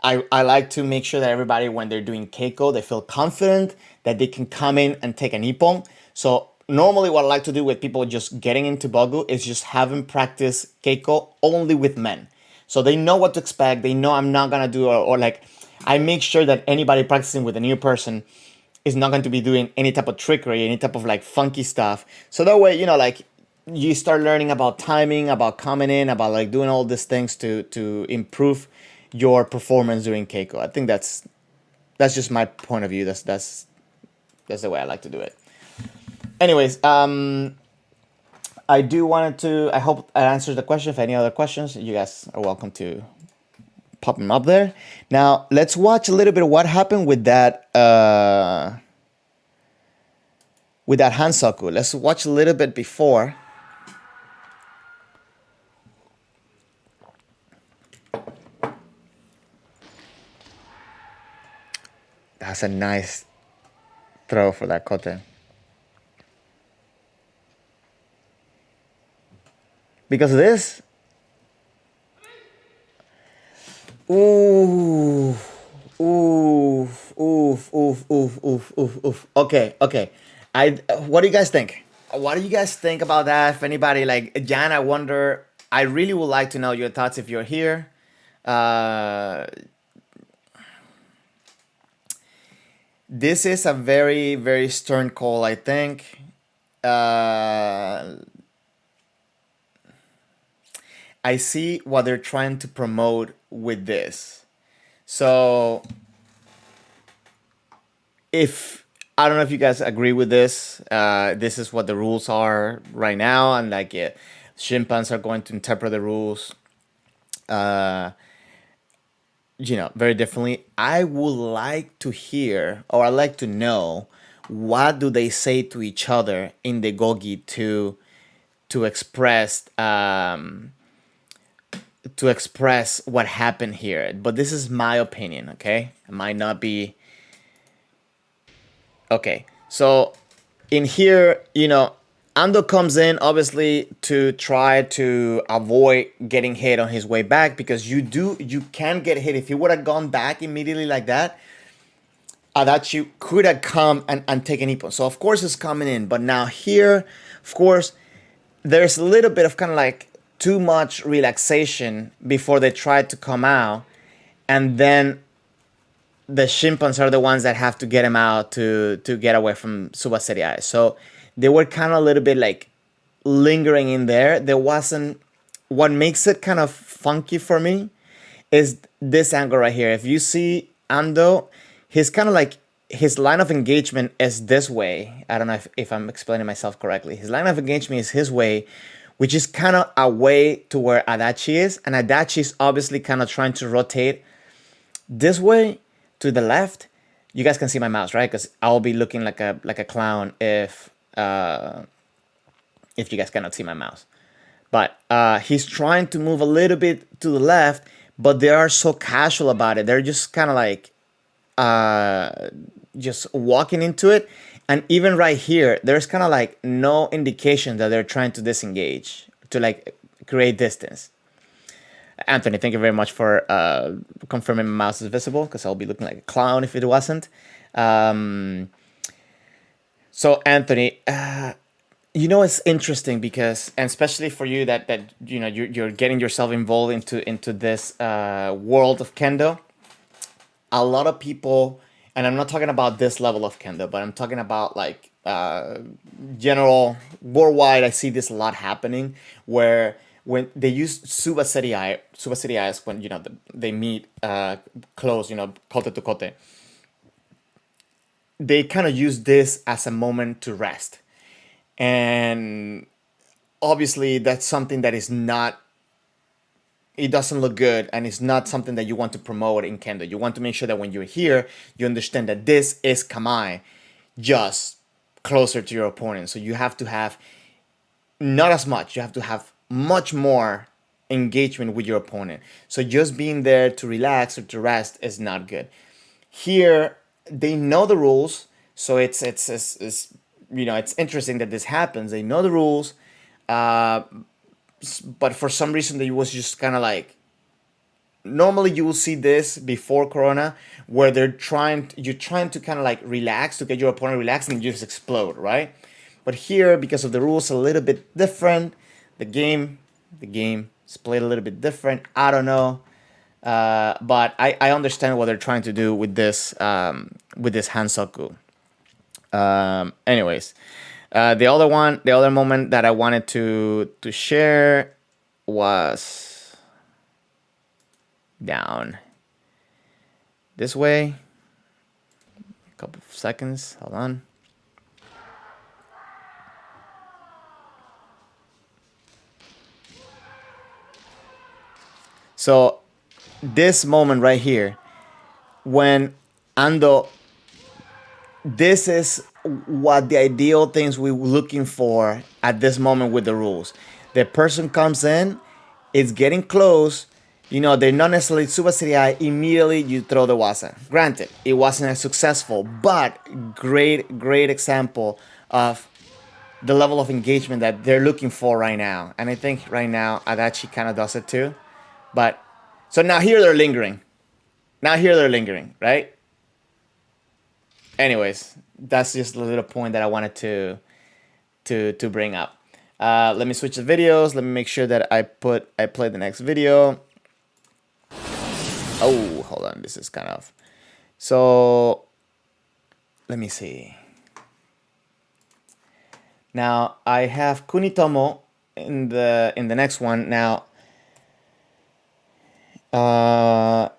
I like to make sure that everybody, when they're doing Keiko, they feel confident that they can come in and take an ippon. So normally what I like to do with people just getting into Bogu is just have them practice Keiko only with men. So they know what to expect. They know I'm not going to do, or like I make sure that anybody practicing with a new person is not going to be doing any type of trickery, any type of like funky stuff. So that way, you know, like you start learning about timing, about coming in, about like doing all these things to improve your performance during Keiko. I think that's just my point of view. That's the way I like to do it. Anyways, I do wanted to. I hope I answered the question. If any other questions, you guys are welcome to pop them up there. Now let's watch a little bit of what happened with that Hansoku. Let's watch a little bit before. That's a nice throw for that kote. Because of this. Ooh. Oof. Oof. Oof. Oof. Oof. Oof. Oof. Okay. Okay. What do you guys think? What do you guys think about that? If anybody, like Jan, I wonder. I really would like to know your thoughts if you're here. This is a very, very stern call, I think. I see what they're trying to promote with this. So, if I don't know if you guys agree with this, this is what the rules are right now, and like Shimpans are going to interpret the rules, very differently. I would like to hear, or I'd like to know, what do they say to each other in the gogi to express what happened here. But this is my opinion, okay? It might not be. Okay, so in here, Ando comes in obviously to try to avoid getting hit on his way back, because you can get hit. If he would have gone back immediately like that, Adachi could have come and taken ippon. So of course it's coming in, but now here, of course, there's a little bit of kind of like too much relaxation before they try to come out, and then the Shimpans are the ones that have to get him out to get away from Subaseriai. So they were kind of a little bit like lingering in there. There wasn't, what makes it kind of funky for me is this angle right here. If you see Ando, he's kind of like, his line of engagement is this way. I don't know if I'm explaining myself correctly. His line of engagement is his way, which is kind of away to where Adachi is. And Adachi is obviously kind of trying to rotate this way to the left. You guys can see my mouse, right? Because I'll be looking like a clown if you guys cannot see my mouse. But he's trying to move a little bit to the left, but they are so casual about it. They're just kind of like just walking into it. And even right here, there's kind of like no indication that they're trying to disengage, to like create distance. Anthony, thank you very much for confirming my mouse is visible, because I'll be looking like a clown if it wasn't. So Anthony, it's interesting because, and especially for you that you're getting yourself involved into this world of Kendo. A lot of people, and I'm not talking about this level of Kendo, but I'm talking about like general worldwide. I see this a lot happening where when they use Suba Seriai is when they meet close, kote to kote. They kind of use this as a moment to rest, and obviously that's something that is not, it doesn't look good, and it's not something that you want to promote in Kendo. You want to make sure that when you're here, you understand that this is Kamae, just closer to your opponent. So you have to have not as much, you have to have much more engagement with your opponent. So just being there to relax or to rest is not good. Here, they know the rules, so it's interesting that this happens. They know the rules, but for some reason it was just kind of like, normally you will see this before Corona, where you're trying to kind of like relax, to get your opponent relaxed, and you just explode, right? But here, because of the rules a little bit different, the game is played a little bit different. I don't know, but I understand what they're trying to do with this Hansoku. Anyways, the other moment that I wanted to share was down this way. A couple of seconds. Hold on. So this moment right here, when Ando, this is what the ideal things we're looking for at this moment with the rules. The person comes in, it's getting close, they're not necessarily Suba Seriai, immediately you throw the waza. Granted, it wasn't as successful, but great example of the level of engagement that they're looking for right now. And I think right now Adachi kind of does it too. But so now here they're lingering. Right? Anyways, that's just a little point that I wanted to bring up. Let me switch the videos. Let me make sure that I play the next video. Oh, hold on. This is kind of, so let me see. Now I have Kunitomo in the next one. Now I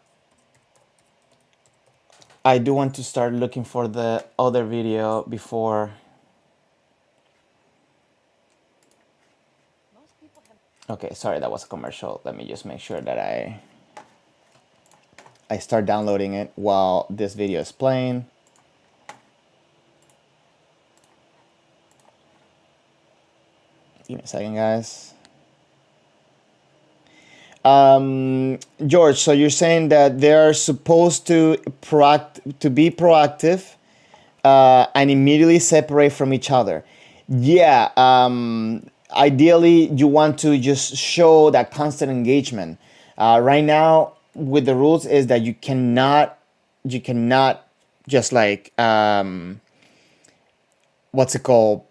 do want to start looking for the other video before. Okay, sorry, that was a commercial. Let me just make sure that I start downloading it while this video is playing. Give me a second, guys. George, so you're saying that they're supposed to be proactive and immediately separate from each other. Yeah, ideally you want to just show that constant engagement. Right now with the rules is that you cannot just like what's it called,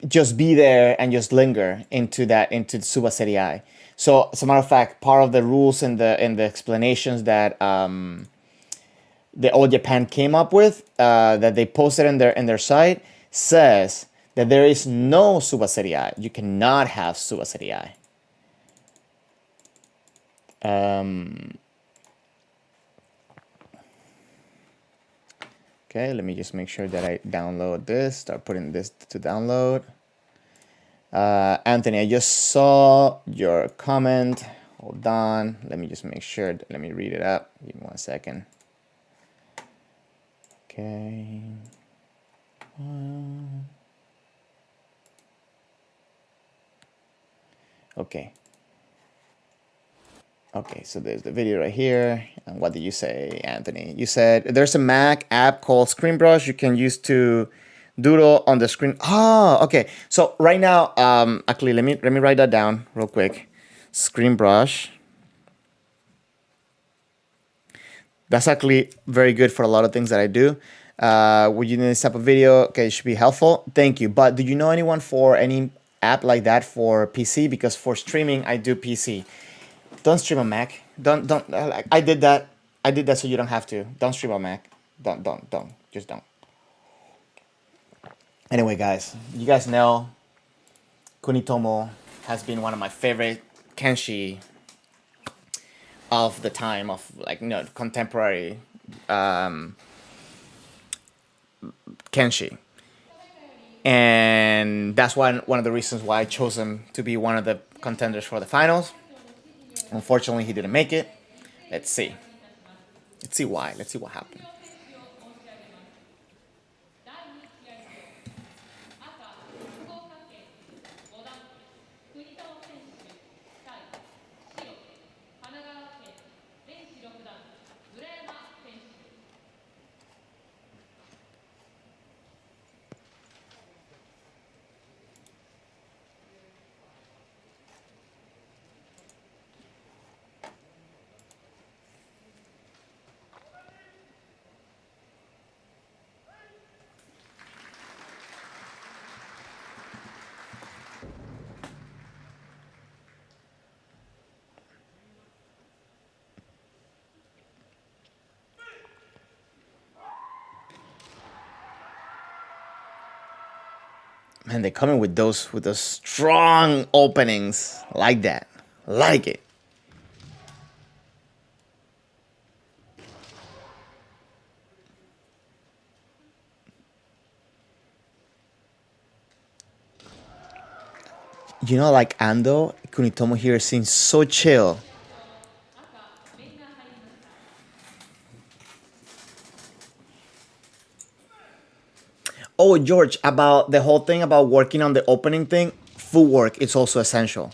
just be there and just linger into Suba Seriai. So, as a matter of fact, part of the rules and the explanations that the All Japan came up with, that they posted in their site, says that there is no Suba Seriai. You cannot have Suba Seriai. Okay, let me just make sure that I download this, start putting this to download. Anthony, I just saw your comment. Hold on. Let me just make sure. Let me read it up. Give me 1 second. Okay. Okay. Okay, so there's the video right here. And what did you say, Anthony? You said there's a Mac app called ScreenBrush you can use to doodle on the screen. Oh, okay. So right now, actually, let me write that down real quick. ScreenBrush. That's actually very good for a lot of things that I do. Would you need this type of video? Okay, it should be helpful. Thank you. But do you know anyone for any app like that for PC? Because for streaming, I do PC. Don't stream on Mac. Don't. Like, I did that. I did that so you don't have to. Don't stream on Mac. Don't. Just don't. Anyway, guys, you guys know Kunitomo has been one of my favorite Kenshi of the time of contemporary Kenshi, and that's one of the reasons why I chose him to be one of the contenders for the finals. Unfortunately, he didn't make it. Let's see. Let's see why. Let's see what happened. Man, they come in with those strong openings like that. Like it. You know, like Ando, Kunitomo here seems so chill. Oh, George, about the whole thing about working on the opening thing, footwork is also essential.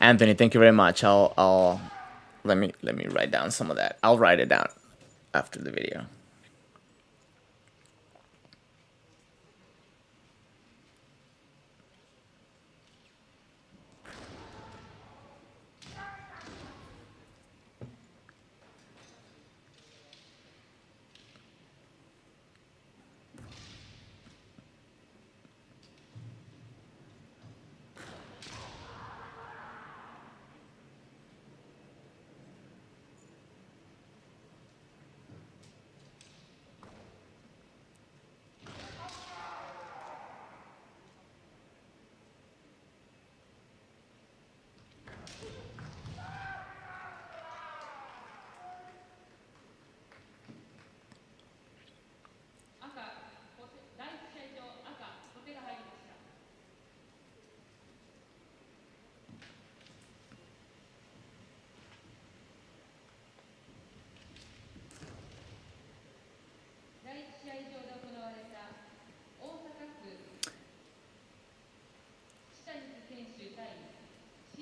Anthony, thank you very much. I'll let me write down some of that. I'll write it down after the video.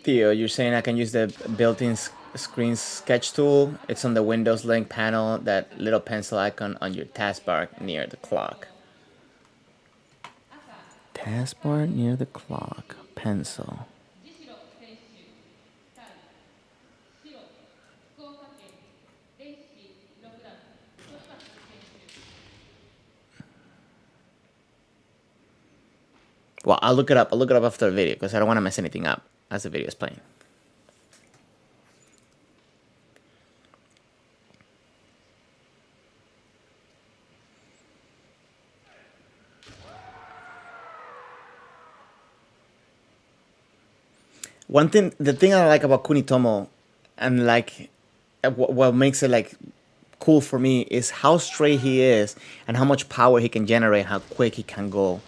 Theo, you're saying I can use the built-in screen sketch tool? It's on the Windows link panel, that little pencil icon on your taskbar near the clock. Taskbar near the clock. Pencil. Well, I'll look it up. I'll look it up after the video because I don't want to mess anything up as the video is playing. One thing, the thing I like about Kunitomo, and like what makes it like cool for me is how straight he is and how much power he can generate, how quick he can go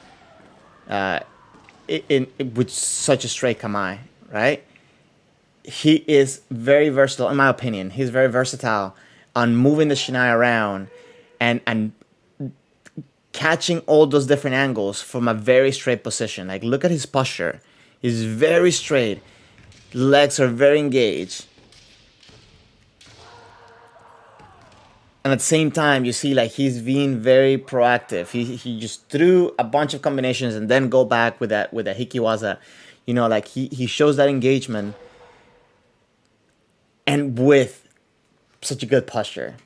with such a straight kamae, right? He is very versatile, in my opinion. He's very versatile on moving the shinai around and catching all those different angles from a very straight position. Like, look at his posture. He's very straight. Legs are very engaged. And at the same time, you see like he's being very proactive. He just threw a bunch of combinations and then go back with that hikiwaza. You know, like he shows that engagement and with such a good posture.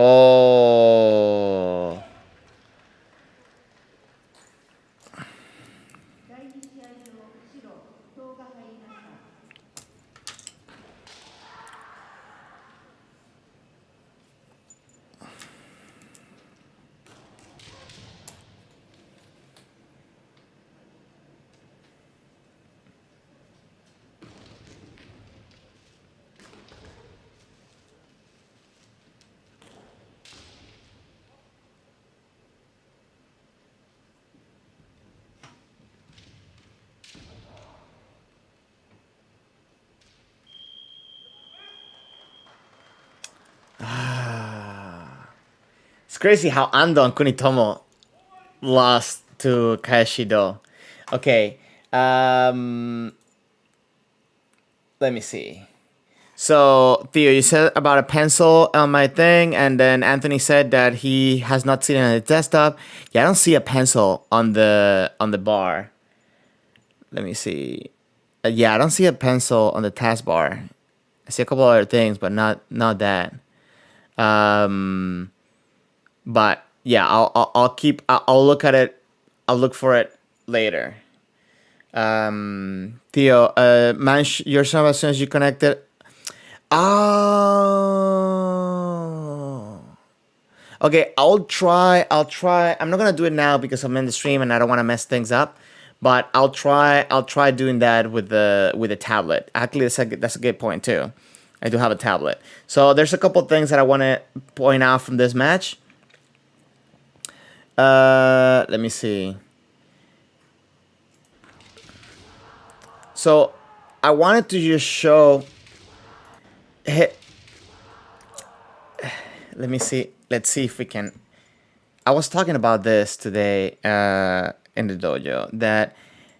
Oh. It's crazy how Ando and Kunitomo lost to Kayashido. Okay. Let me see. So, Theo, you said about a pencil on my thing, and then Anthony said that he has not seen it on the desktop. Yeah, I don't see a pencil on the bar. Let me see. Yeah, I don't see a pencil on the taskbar. I see a couple other things, but not that. But yeah, I'll look at it. I'll look for it later. Theo, manage yourself as soon as you connect it. Oh. Okay, I'll try. I'm not gonna do it now because I'm in the stream and I don't want to mess things up. But I'll try doing that with the tablet. Actually, that's a good point too. I do have a tablet. So there's a couple things that I want to point out from this match. Let me see. So I wanted to just show. Let me see. Let's see if we can. I was talking about this today in the dojo that,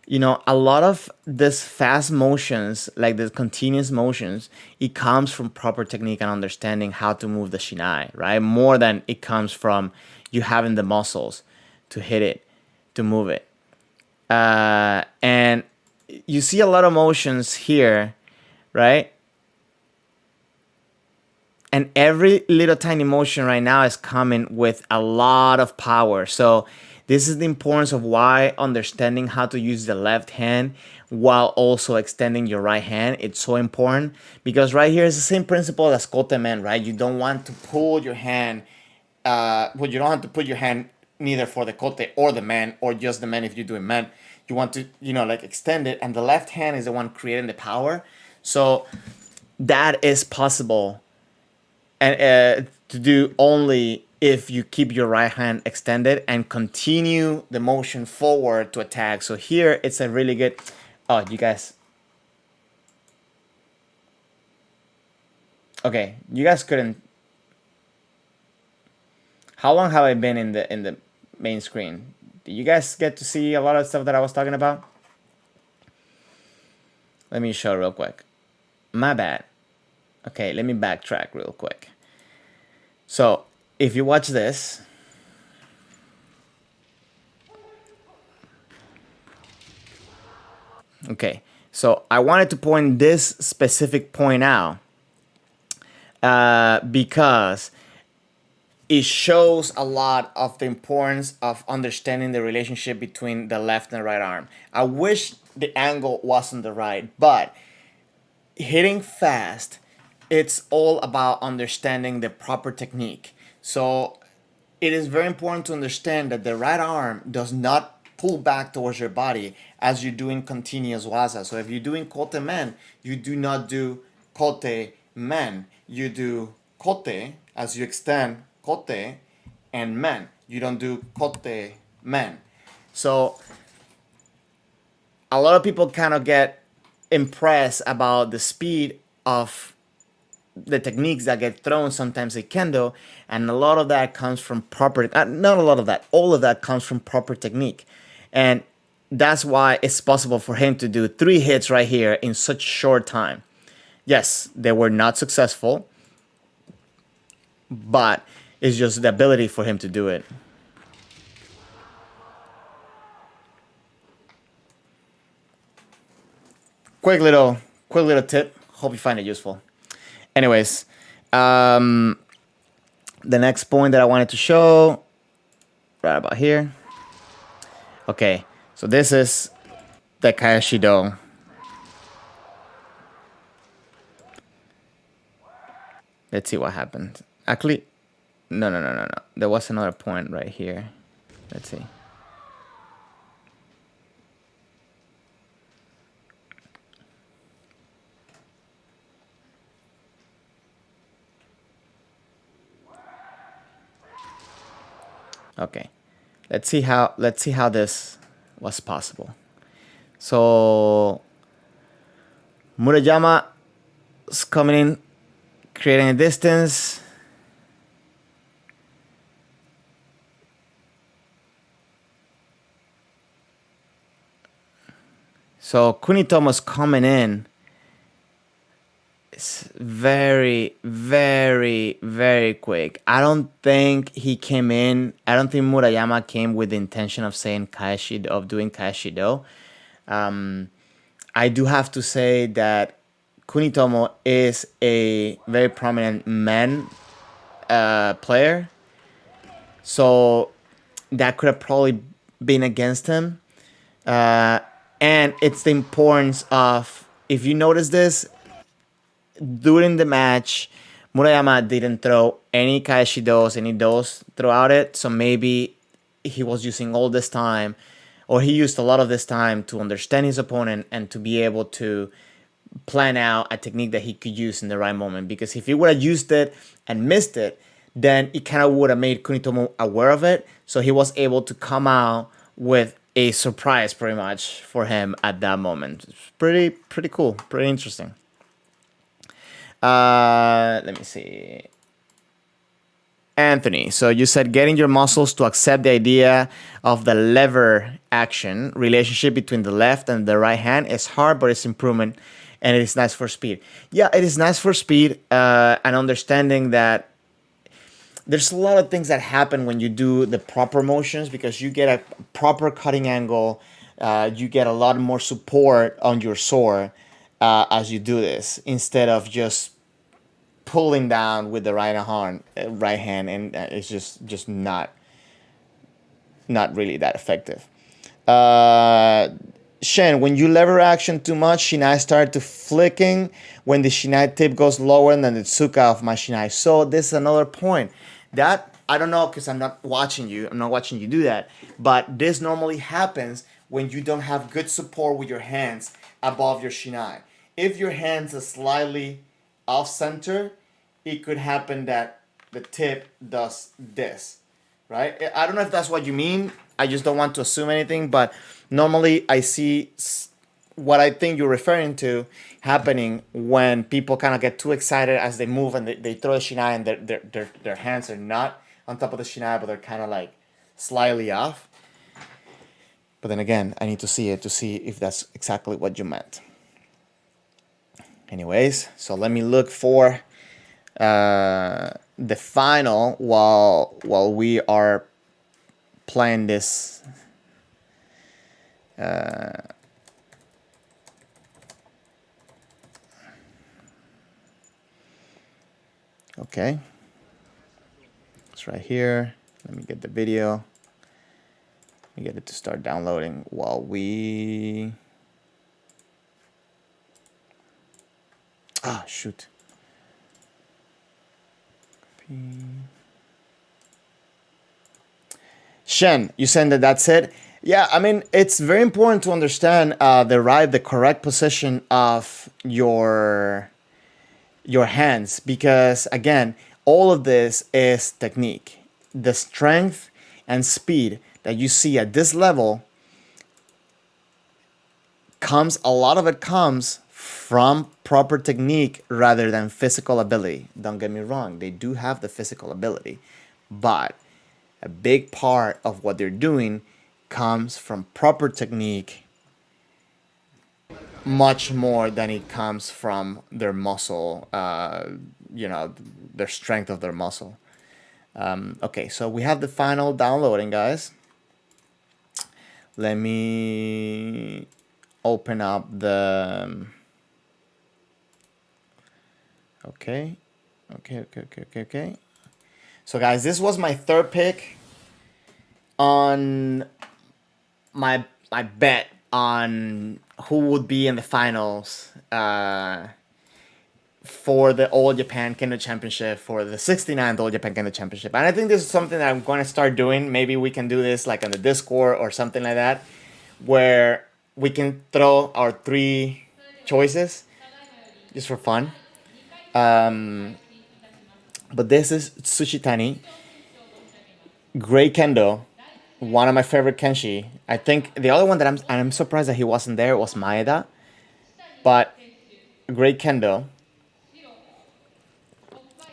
you know, a lot of this fast motions, like the continuous motions, it comes from proper technique and understanding how to move the shinai, right? More than it comes from you having the muscles to hit it, to move it. And you see a lot of motions here, right? And every little tiny motion right now is coming with a lot of power. So this is the importance of why understanding how to use the left hand while also extending your right hand. It's so important because right here is the same principle as kote men, right? You don't want to pull your hand. You don't have to put your hand neither for the kote or the men or just the men if you're doing men. You want to, you know, like extend it, and the left hand is the one creating the power. So that is possible, and to do only if you keep your right hand extended and continue the motion forward to attack. So here it's a really good. Oh, you guys. Okay, you guys couldn't. How long have I been in the main screen? Did you guys get to see a lot of stuff that I was talking about? Let me show real quick. My bad. Okay, let me backtrack real quick. So if you watch this, okay, so I wanted to point this specific point out because it shows a lot of the importance of understanding the relationship between the left and right arm. I wish the angle wasn't the right, but hitting fast, it's all about understanding the proper technique. So it is very important to understand that the right arm does not pull back towards your body as you're doing continuous waza. So if you're doing kote men, you do not do kote men. You do kote as you extend kote and men. You don't do kote men. So a lot of people kind of get impressed about the speed of the techniques that get thrown sometimes in kendo, and a lot of that comes from proper not a lot of that, all of that comes from proper technique. And that's why it's possible for him to do 3 hits right here in such short time. Yes, they were not successful, but it's just the ability for him to do it. Quick little tip, hope you find it useful. Anyways, the next point that I wanted to show, right about here. Okay, so this is the Kayashido. Let's see what happened. Actually, no. There was another point right here. Let's see. Okay, let's see how this was possible. So Murayama is coming in, creating a distance. So Kunitomo's coming in. It's very, very, very quick. I don't think he came in. I don't think Murayama came with the intention of saying Kaeshido, of doing Kaeshido. I do have to say that Kunitomo is a very prominent man player, so that could have probably been against him. And it's the importance of, if you notice this, during the match, Murayama didn't throw any Kaeshidos, any dos throughout it, so maybe he was using all this time, or he used a lot of this time to understand his opponent and to be able to plan out a technique that he could use in the right moment. Because if he would have used it and missed it, then it kind of would have made Kunitomo aware of it. So he was able to come out with a surprise pretty much for him at that moment. It's pretty cool, pretty interesting. Let me see. Anthony, so you said getting your muscles to accept the idea of the lever action relationship between the left and the right hand is hard, but it's improvement, and it is nice for speed. Yeah, it is nice for speed, and understanding that there's a lot of things that happen when you do the proper motions, because you get a proper cutting angle, you get a lot more support on your sword as you do this, instead of just pulling down with the right hand, and it's just not really that effective. Shen, when you lever action too much, shinai start to flicking when the shinai tip goes lower than the tsuka of my shinai. So this is another point that I don't know, because I'm not watching you do that, but this normally happens when you don't have good support with your hands above your shinai. If your hands are slightly off center, it could happen that the tip does this, right? I don't know if that's what you mean. I just don't want to assume anything, but normally I see what I think you're referring to happening when people kind of get too excited as they move and they throw a shinai, and their hands are not on top of the shinai, but they're kind of like slightly off. But then again, I need to see it to see if that's exactly what you meant. Anyways, so let me look for the final while we are playing this. Okay, it's right here. Let me get the video. Let me get it to start downloading while we... Ah, shoot. Shen, you saying that that's it? Yeah, I mean, it's very important to understand the correct position of your hands, because again, all of this is technique. The strength and speed that you see at this level a lot of it comes from proper technique rather than physical ability. Don't get me wrong, they do have the physical ability, but a big part of what they're doing comes from proper technique much more than it comes from their muscle, their strength of their muscle. Okay, so we have the final downloading, guys. Let me open up the... Okay. So guys, this was my third pick on my bet on who would be in the finals for the All Japan Kendo Championship, for the 69th All Japan Kendo Championship. And I think this is something that I'm going to start doing. Maybe we can do this like on the Discord or something like that, where we can throw our 3 choices just for fun. But this is Tsuchitani, Great Kendo, one of my favorite Kenshi. I think the other one that I'm surprised that he wasn't there was Maeda, but Great Kendo.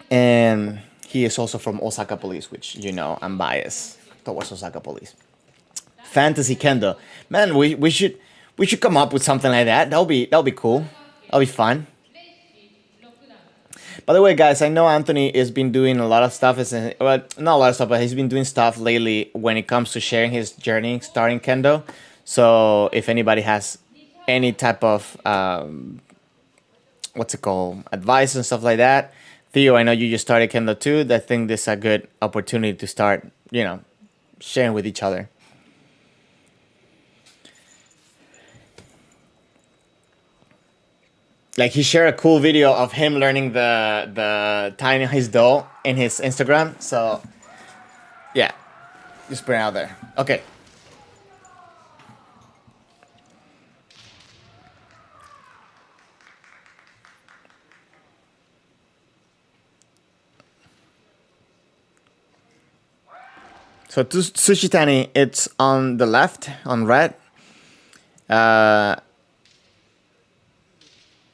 And he is also from Osaka Police, which, you know, I'm biased towards Osaka Police. Fantasy Kendo. Man, we should come up with something like that. That'll be cool. That'll be fun. By the way, guys, I know Anthony has been doing a lot of stuff. Well, not a lot of stuff, but he's been doing stuff lately when it comes to sharing his journey starting Kendo. So if anybody has any type of advice and stuff like that, Theo, I know you just started Kendo too. I think this is a good opportunity to start, sharing with each other. Like, he shared a cool video of him learning the tying his do in his Instagram. So, yeah, just put it out there. Okay. So Tsuchitani, it's on the left, on red.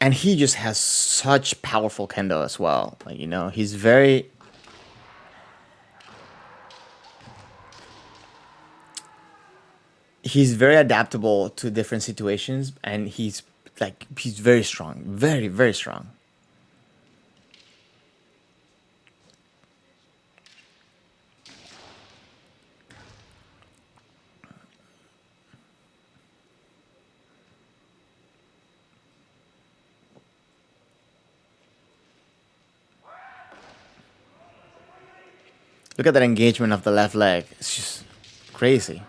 And he just has such powerful Kendo as well. Like, he's very... He's very adaptable to different situations, and he's very strong. Very, very strong. Look at that engagement of the left leg. It's just crazy.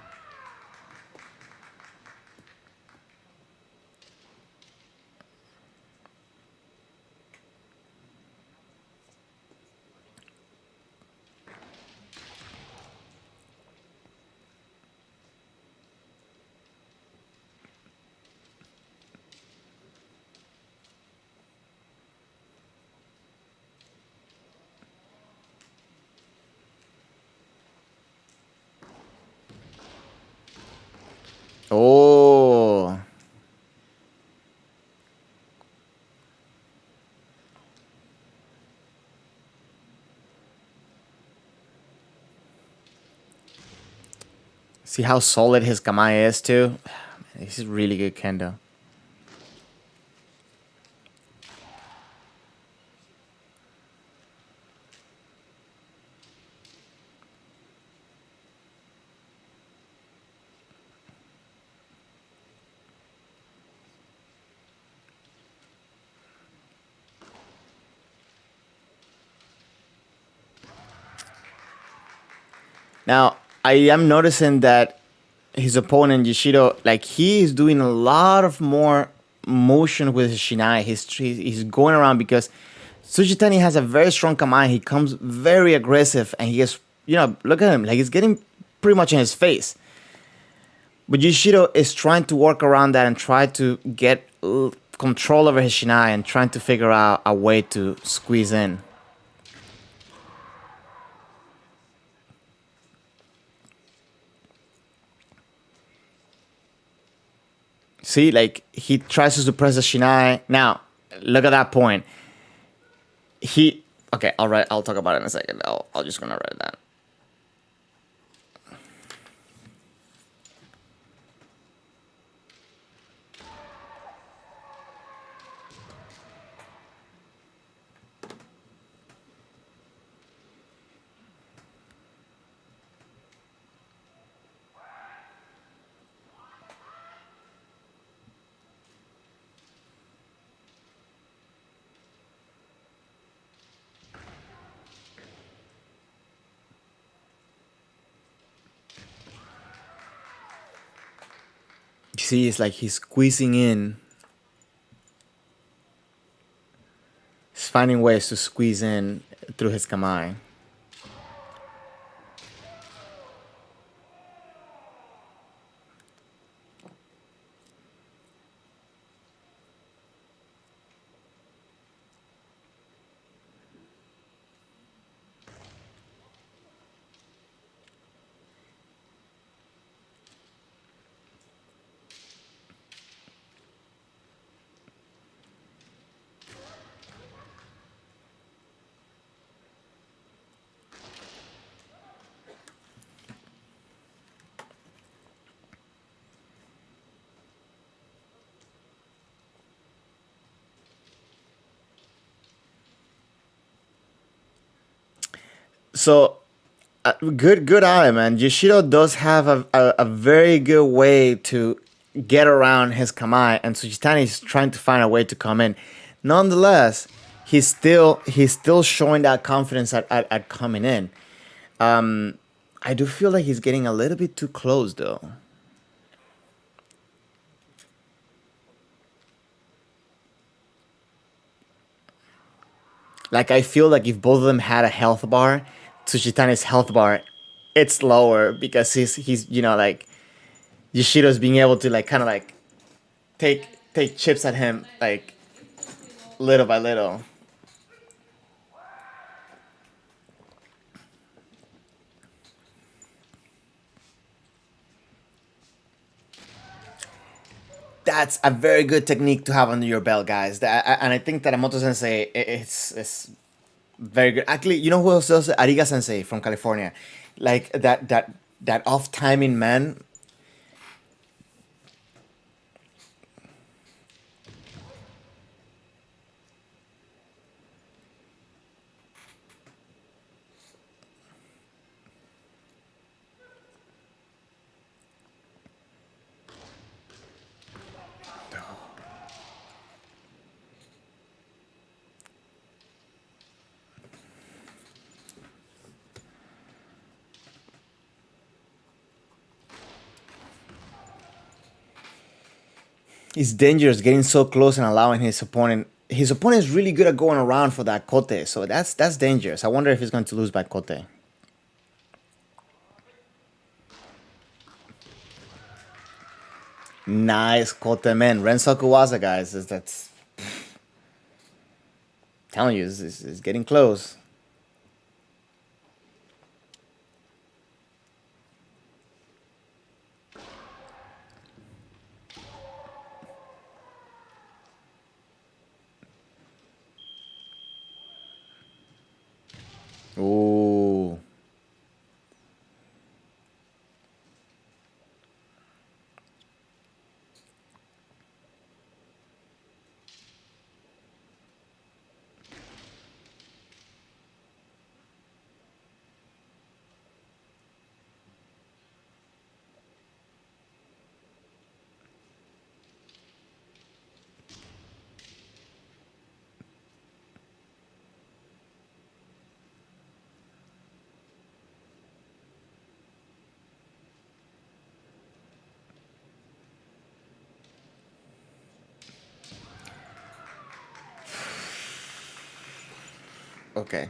Oh. See how solid his kamae is too? Man, this is really good Kendo. Now, I am noticing that his opponent Yoshido, like he is doing a lot of more motion with his shinai. He's going around because Tsuchitani has a very strong command. He comes very aggressive and he gets, look at him, like he's getting pretty much in his face. But Yoshido is trying to work around that and try to get control over his shinai and trying to figure out a way to squeeze in. See, like he tries to suppress the shinai. Now, look at that point. Okay, I'll talk about it in a second. I'll just gonna write that. You see, it's like he's squeezing in. He's finding ways to squeeze in through his kamae. So good eye, man. Yoshido does have a very good way to get around his kamae, and Tsuchitani is trying to find a way to come in. Nonetheless, he's still showing that confidence at coming in. I do feel like he's getting a little bit too close, though. Like I feel like if both of them had a health bar, Tsuchitani's health bar, it's lower because he's like Yoshido's being able to like kind of like take chips at him like little by little. That's a very good technique to have under your belt, guys. And I think that Amoto Sensei, it's very good. Actually, you know who else does it? Ariga Sensei from California, like that off timing man. It's dangerous getting so close and allowing his opponent. His opponent is really good at going around for that kote, so that's dangerous. I wonder if he's going to lose by kote. Nice kote, man. Rensoku Waza, guys. That's telling you, it's getting close. Ooh. Okay.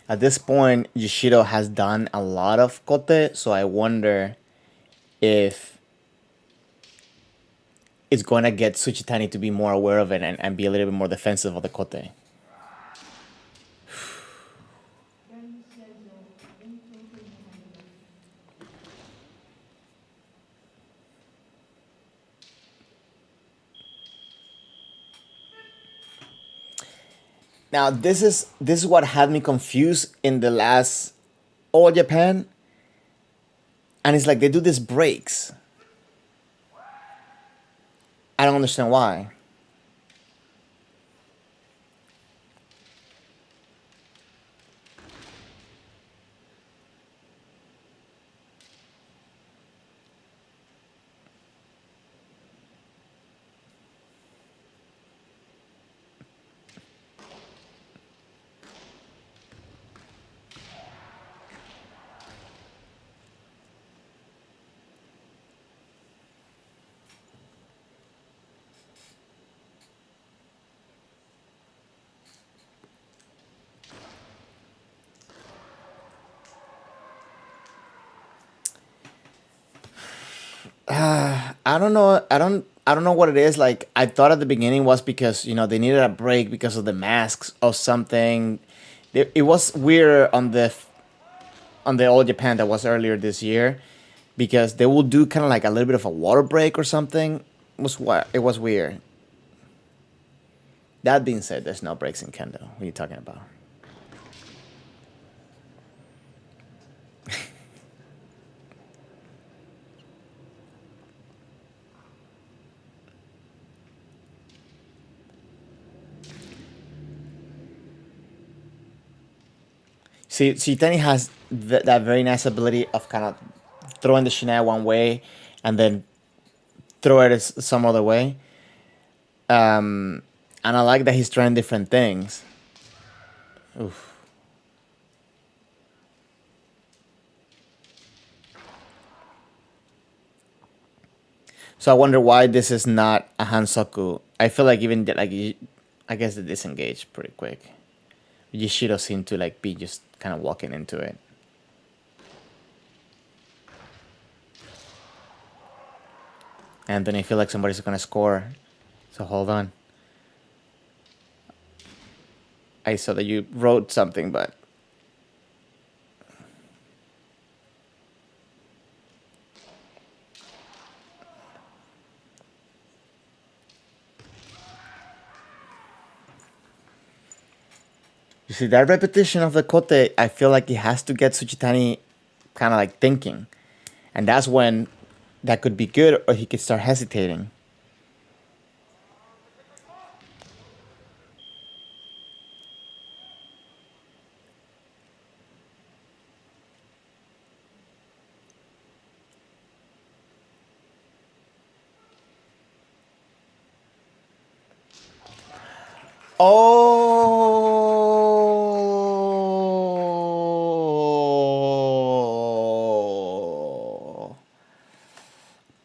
At this point, Yoshido has done a lot of kote, so I wonder if it's going to get Tsuchitani to be more aware of it and be a little bit more defensive of the kote. Now, this is what had me confused in the last All Japan, and it's like they do these breaks. I don't understand why. I don't know. I don't know what it is. Like I thought at the beginning was because they needed a break because of the masks or something. It was weird on the All Japan that was earlier this year because they will do kind of like a little bit of a water break or something. It was weird. That being said, there's no breaks in Kendo. What are you talking about? See, Tsuchitani has that very nice ability of kind of throwing the shiai one way and then throw it some other way. And I like that he's trying different things. Oof. So I wonder why this is not a Hansoku. I feel like I guess they disengaged pretty quick. Yoshido seemed to like be just kind of walking into it. Anthony, I feel like somebody's gonna score. So hold on. I saw that you wrote something, but you see that repetition of the kote. I feel like it has to get Tsuchitani kind of like thinking, and that's when that could be good, or he could start hesitating. Oh,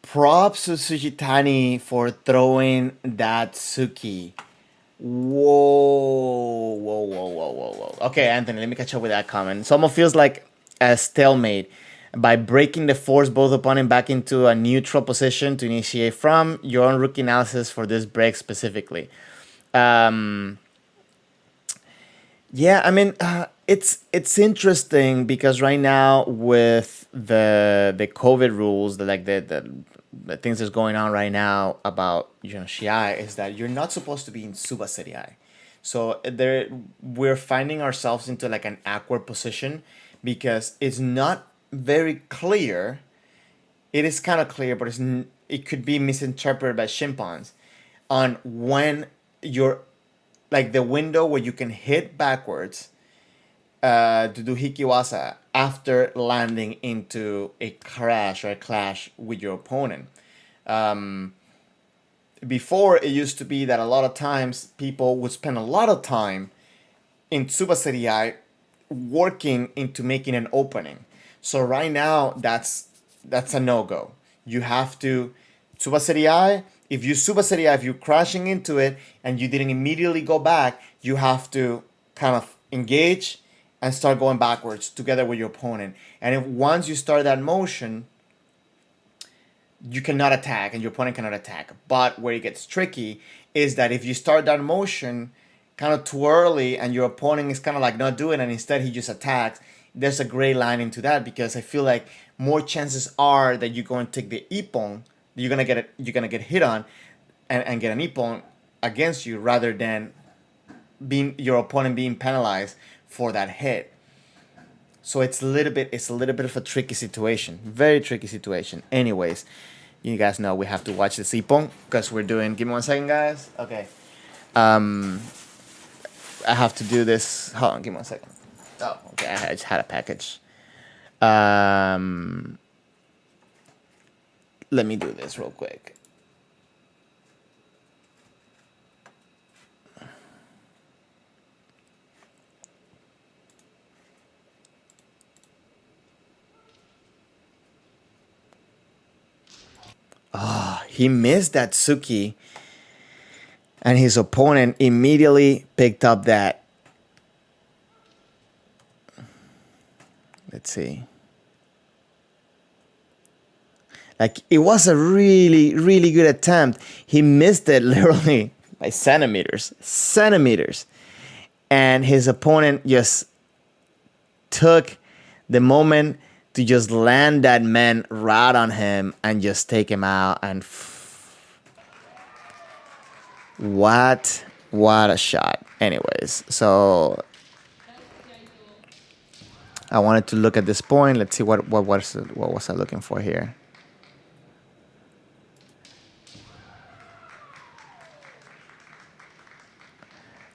props to Tsuchitani for throwing that Suki. Whoa, whoa, whoa, whoa, whoa, whoa. Okay, Anthony, let me catch up with that comment. It almost feels like a stalemate. By breaking the force both opponent back into a neutral position to initiate from your own rookie analysis for this break specifically. Um, Yeah, I mean, it's interesting because right now with the COVID rules, the things that's going on right now about shiai is that you're not supposed to be in suba seriai. So there we're finding ourselves into like an awkward position because it's not very clear. It is kind of clear, but it could be misinterpreted by chimpanzees on when you're like the window where you can hit backwards to do hikiwasa after landing into a crash or a clash with your opponent. Um, Before, it used to be that a lot of times people would spend a lot of time in Tsuba Seriai working into making an opening. So right now, that's a no-go. You have to Tsuba Seriai. If you Tsuba Seriai, if you're crashing into it and you didn't immediately go back, you have to kind of engage and start going backwards together with your opponent. And if once you start that motion, you cannot attack and your opponent cannot attack. But where it gets tricky is that if you start that motion kind of too early and your opponent is kind of like not doing it and instead he just attacks, there's a gray line into that, because I feel like more chances are that you're going to take the ippon, you're gonna get hit on and get an ippon against you, rather than being your opponent being penalized for that hit. So it's a little bit of a tricky situation, very tricky situation. Anyways, you guys know we have to watch the ippon because we're doing. Give me 1 second, guys. Okay. I have to do this. Hold on, give me 1 second. Oh, okay. I just had a package. Let me do this real quick. Oh, he missed that Tsuki, and his opponent immediately picked up that. Let's see. Like, it was a really, really good attempt. He missed it literally by centimeters. And his opponent just took the moment to just land that man right on him and just take him out. And what a shot. Anyways, so I wanted to look at this point. Let's see what was I looking for here.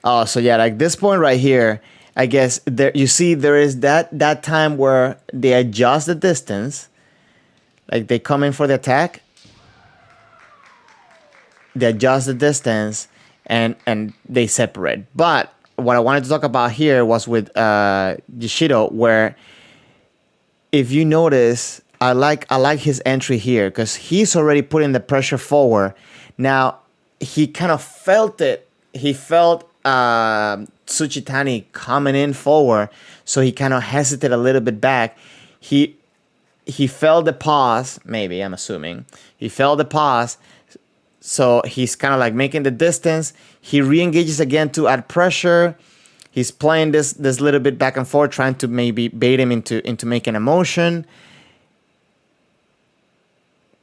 Oh, so yeah, like this point right here, I guess there you see there is that time where they adjust the distance, like they come in for the attack, they adjust the distance, and they separate. But what I wanted to talk about here was with Yoshido, where if you notice, I like his entry here because he's already putting the pressure forward. Now he kind of felt it. He felt Tsuchitani coming in forward, so he kind of hesitated a little bit back. He felt the pause, maybe, I'm assuming. He felt the pause, so he's kind of like making the distance. He re-engages again to add pressure. He's playing this little bit back and forth, trying to maybe bait him into making a motion.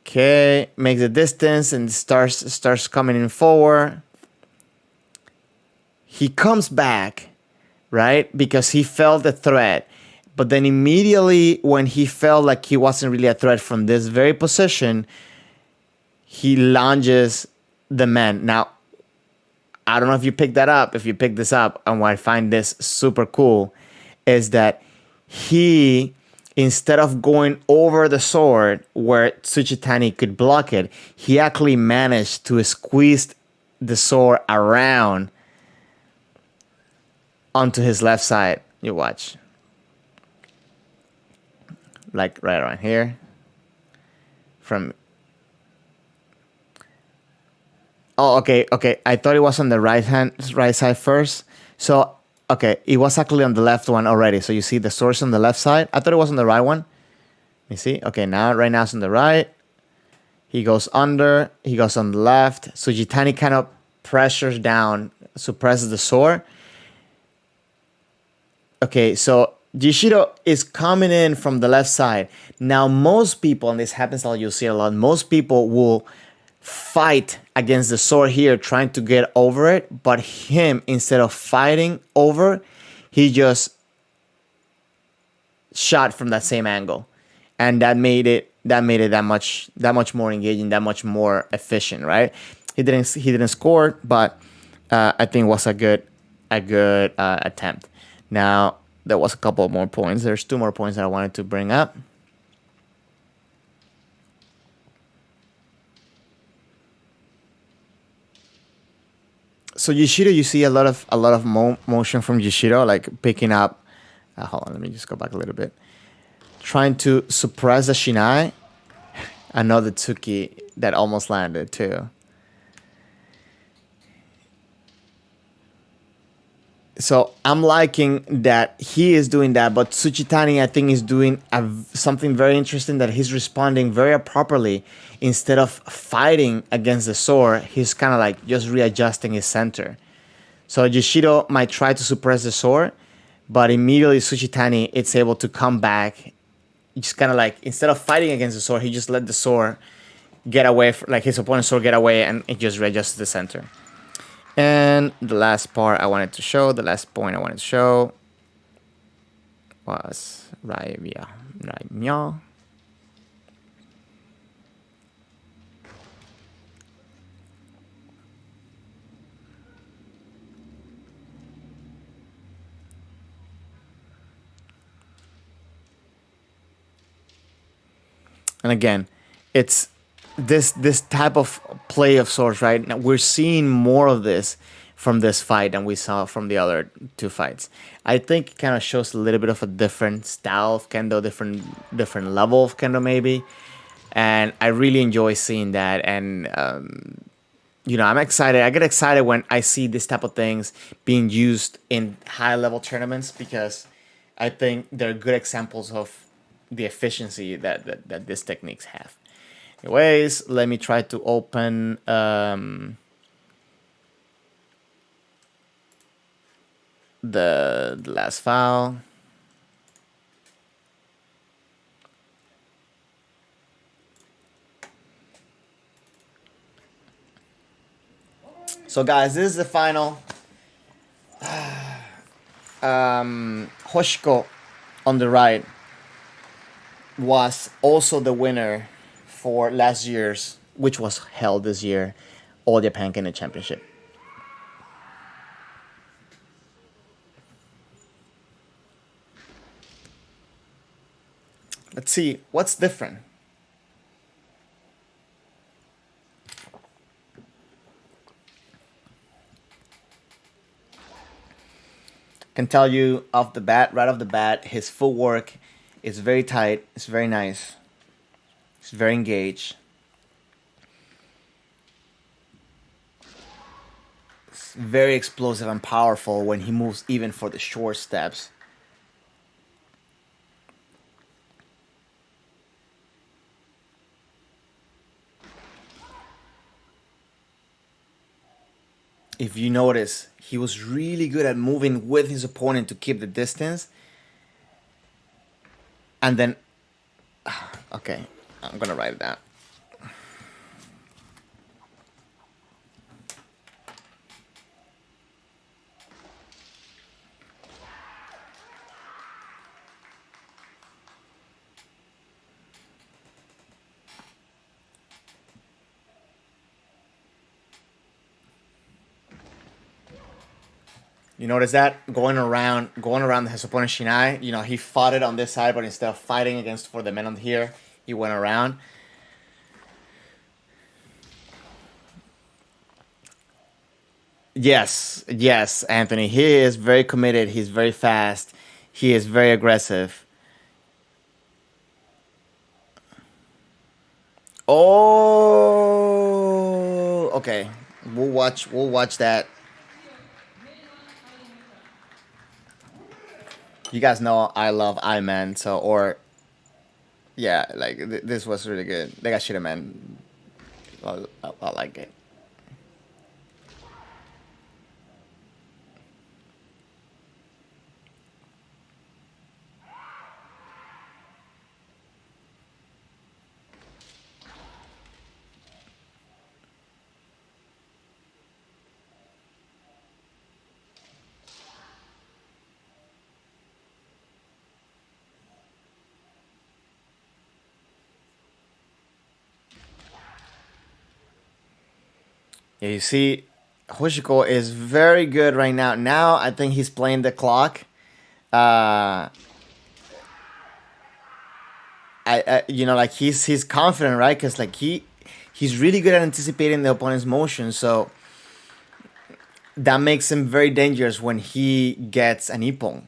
Okay, makes the distance and starts coming in forward. He comes back, right? Because he felt the threat. But then immediately when he felt like he wasn't really a threat from this very position, he lunges the man. Now, I don't know if you picked that up, if you picked this up, and what I find this super cool is that he, instead of going over the sword where Tsuchitani could block it, he actually managed to squeeze the sword around onto his left side. You watch. Like right around here. Okay. I thought it was on the right side first. So, okay, it was actually on the left one already. So you see the source on the left side. I thought it was on the right one. You see? Okay, right now it's on the right. He goes under. He goes on the left. So Tsuchitani kind of pressures down, suppresses the sword. Okay, so Yoshido is coming in from the left side. Now, most people, and this happens a lot, you'll see a lot, most people will fight against the sword here, trying to get over it. But him, instead of fighting over, he just shot from that same angle. And that made it that much more engaging, that much more efficient, right? He didn't score, but I think it was a good attempt. Now, there was a couple more points. There's 2 more points that I wanted to bring up. So Yoshido, you see a lot of motion from Yoshido, like picking up. Hold on, let me just go back a little bit. Trying to suppress the shinai. Another Tsuki that almost landed too. So I'm liking that he is doing that, but Tsuchitani I think is doing something very interesting, that he's responding very properly. Instead of fighting against the sword, he's kind of like just readjusting his center. So Yoshido might try to suppress the sword, but immediately Tsuchitani it's able to come back. Just kind of like, instead of fighting against the sword, he just let the sword get away, like his opponent's sword get away, and it just readjusts the center. And the last part I wanted to show, the last point I wanted to show was Raimya. And again, it's this type of play of swords, right? Now we're seeing more of this from this fight than we saw from the other two fights. I think it kind of shows a little bit of a different style of Kendo, different level of Kendo maybe, and I really enjoy seeing that. And I'm excited. I get excited when I see this type of things being used in high level tournaments, because I think they're good examples of the efficiency that these techniques have. Anyways, let me try to open the last file. So guys, this is the final. Hoshiko on the right was also the winner for last year's, which was held this year, All Japan Kendo Championship. Let's see what's different. Can tell you right off the bat, his footwork is very tight. It's very nice. It's very engaged. It's very explosive and powerful when he moves, even for the short steps. If you notice, he was really good at moving with his opponent to keep the distance. And then, okay, I'm gonna write it down. You notice that going around his opponent's shinai. He fought it on this side, but instead of fighting against for the men on here, he went around. Yes, Anthony. He is very committed. He's very fast. He is very aggressive. Oh, okay. We'll watch that. You guys know I love Iman, yeah, like this was really good. They got shit, man. I like it. Yeah, you see, Hoshiko is very good right now. Now I think he's playing the clock. Uh, like he's confident, right? Because like he's really good at anticipating the opponent's motion. So that makes him very dangerous when he gets an ippon,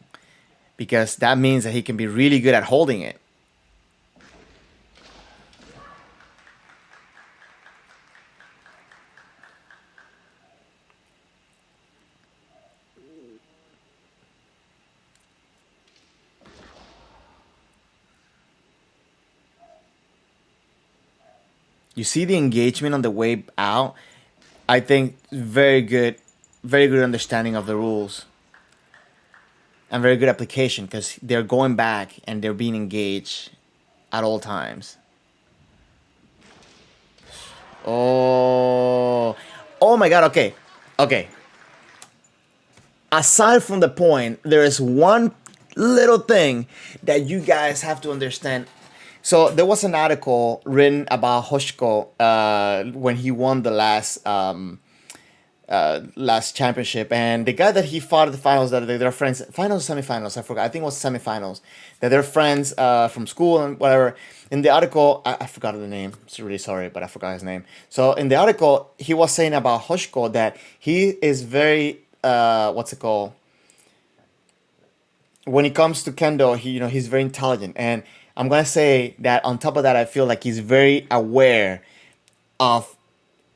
because that means that he can be really good at holding it. You see the engagement on the way out. I think very good understanding of the rules and very good application, because they're going back and they're being engaged at all times. Oh, oh my God. Okay, okay. Aside from the point, there is one little thing that you guys have to understand. So there was an article written about Hoshiko when he won the last championship, and the guy that he fought at the finals, that they're friends, finals, semifinals, I forgot. I think it was semifinals. That they're friends from school and whatever. In the article, I forgot the name. I'm really sorry, but I forgot his name. So in the article, he was saying about Hoshiko that he is very what's it called? When it comes to Kendo, he's very intelligent, and I'm gonna say that on top of that, I feel like he's very aware of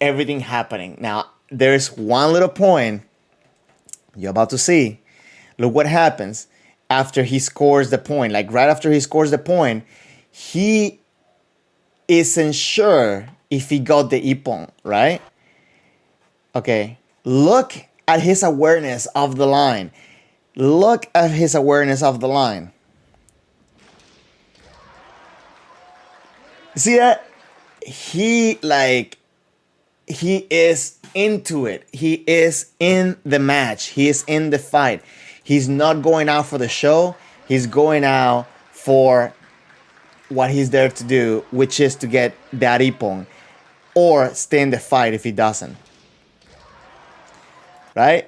everything happening. Now, there's one little point you're about to see. Look what happens after he scores the point. Like right after he scores the point, he isn't sure if he got the ippon, right? Okay, look at his awareness of the line. Look at his awareness of the line. See that? He is into it. He is in the match. He is in the fight. He's not going out for the show. He's going out for what he's there to do, which is to get that ippon or stay in the fight if he doesn't. Right?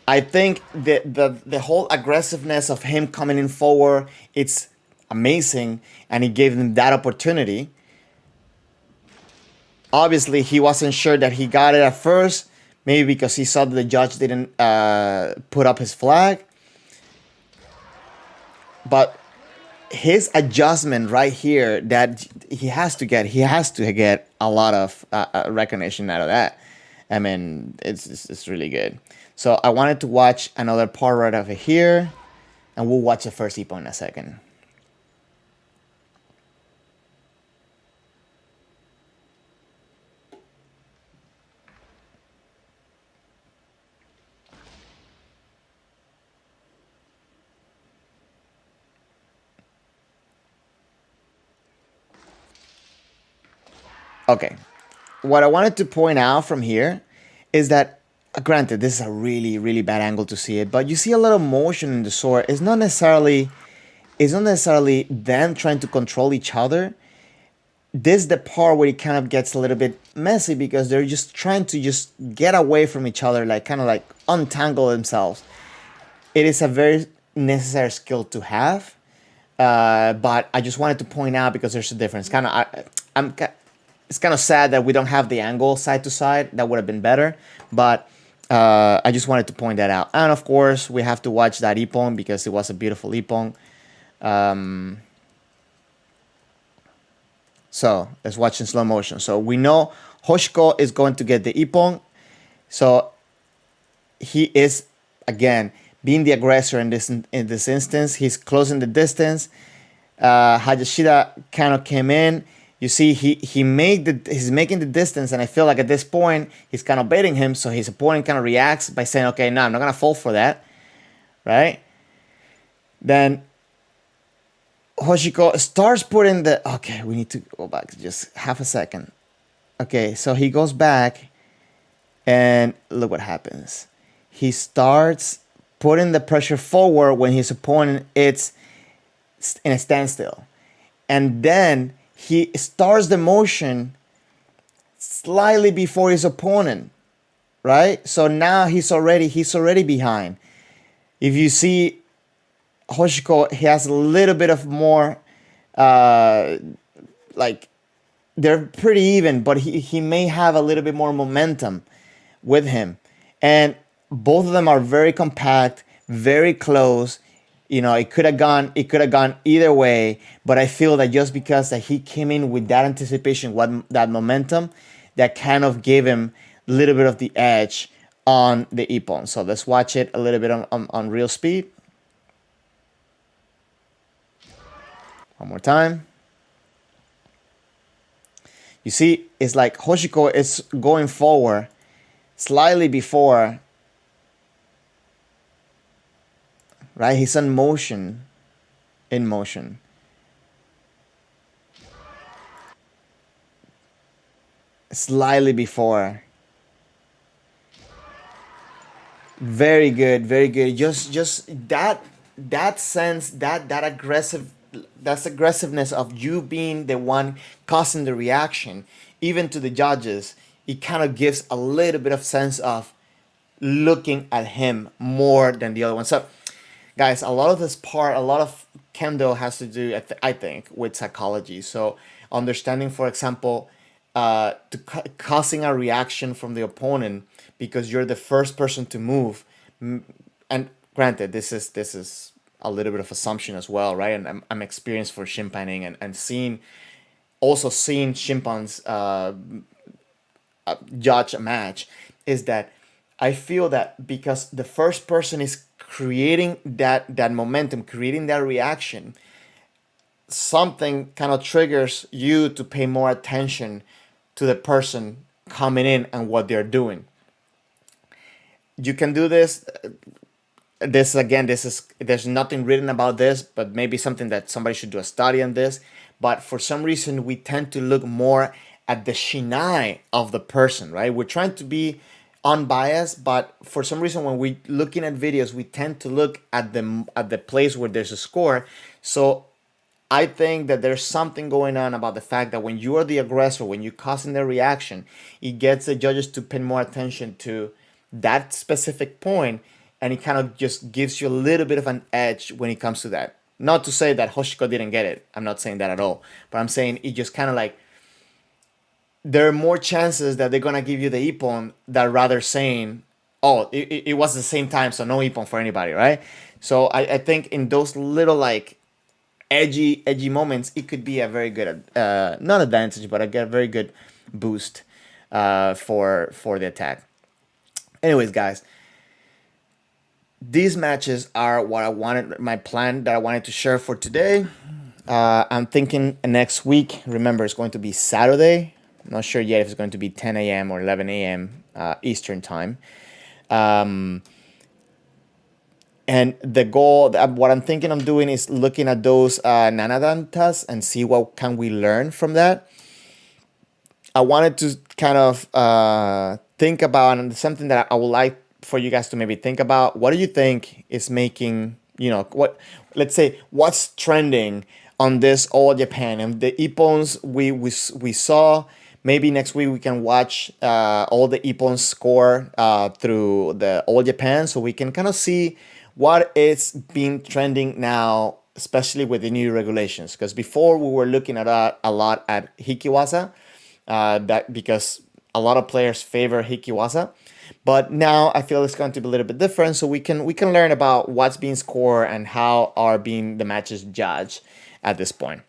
I think the whole aggressiveness of him coming in forward, it's amazing, and he gave him that opportunity. Obviously, he wasn't sure that he got it at first, maybe because he saw that the judge didn't put up his flag. But his adjustment right here, that he has to get a lot of recognition out of that. I mean, it's really good. So I wanted to watch another part right over here, and we'll watch the first ippon in a second. Okay, what I wanted to point out from here is that, granted, this is a really, really bad angle to see it, but you see a little motion in the sword. It's not necessarily them trying to control each other. This is the part where it kind of gets a little bit messy, because they're just trying to just get away from each other, like kind of like untangle themselves. It is a very necessary skill to have, but I just wanted to point out because there's a difference. It's kind of sad that we don't have the angle side to side. That would have been better, but I just wanted to point that out. And of course, we have to watch that ippon because it was a beautiful ippon. So let's watch in slow motion. So we know Hoshiko is going to get the ippon. So he is, again, being the aggressor in this instance. He's closing the distance. Hayashida kind of came in. You see, he's making the distance, and I feel like at this point he's kind of baiting him. So his opponent kind of reacts by saying, "Okay, no, I'm not gonna fall for that," right? Then Hoshiko starts putting the. Okay, we need to go back just half a second. Okay, so he goes back, and look what happens. He starts putting the pressure forward when his opponent is in a standstill, and then he starts the motion slightly before his opponent, right? So now he's already behind. If you see Hoshiko, he has a little bit of more, like they're pretty even, but he may have a little bit more momentum with him. And both of them are very compact, very close. You know, it could have gone either way, but I feel that just because that he came in with that anticipation, what that momentum, that kind of gave him a little bit of the edge on the ippon. So let's watch it a little bit on real speed. One more time. You see, it's like Hoshiko is going forward slightly before, right? He's in motion. Slightly before. Very good, very good. Just that sense, that aggressiveness of you being the one causing the reaction, even to the judges, it kind of gives a little bit of sense of looking at him more than the other one. So, guys, a lot of Kendo has to do, I think, with psychology. So, understanding, for example, causing a reaction from the opponent because you're the first person to move. And granted, this is a little bit of assumption as well, right? And I'm experienced for shimpanning and seeing shimpans judge a match, is that I feel that because the first person is creating that momentum, creating that reaction, something kind of triggers you to pay more attention to the person coming in and what they're doing. You can do this. This again, this is there's nothing written about this, but maybe something that somebody should do a study on this. But for some reason, we tend to look more at the shinai of the person, right? We're trying to be unbiased, but for some reason, when we looking at videos, we tend to look at the place where there's a score. So I think that there's something going on about the fact that when you are the aggressor, when you're causing the reaction, it gets the judges to pay more attention to that specific point, and it kind of just gives you a little bit of an edge when it comes to that. Not to say that Hoshiko didn't get it. I'm not saying that at all. But I'm saying it just kind of like there are more chances that they're gonna give you the ippon than rather saying, "Oh, it was the same time, so no ippon for anybody," right? So I think in those little like edgy moments, it could be a very good not advantage, but a very good boost for the attack. Anyways, guys, these matches are what I wanted, my plan that I wanted to share for today. I'm thinking next week. Remember, it's going to be Saturday. I'm not sure yet if it's going to be 10 a.m. or 11 a.m. Eastern time. And the goal, what I'm thinking of doing is looking at those nanadantas and see what can we learn from that. I wanted to kind of think about, and something that I would like for you guys to maybe think about. What do you think is making, let's say, what's trending on this All Japan? And the ippons we saw, maybe next week we can watch all the ippons score through the All Japan, so we can kind of see what is being trending now, especially with the new regulations. Because before we were looking at a lot at Hikiwasa, that because a lot of players favor Hikiwasa, but now I feel it's going to be a little bit different. So we can learn about what's being scored and how are being the matches judged at this point.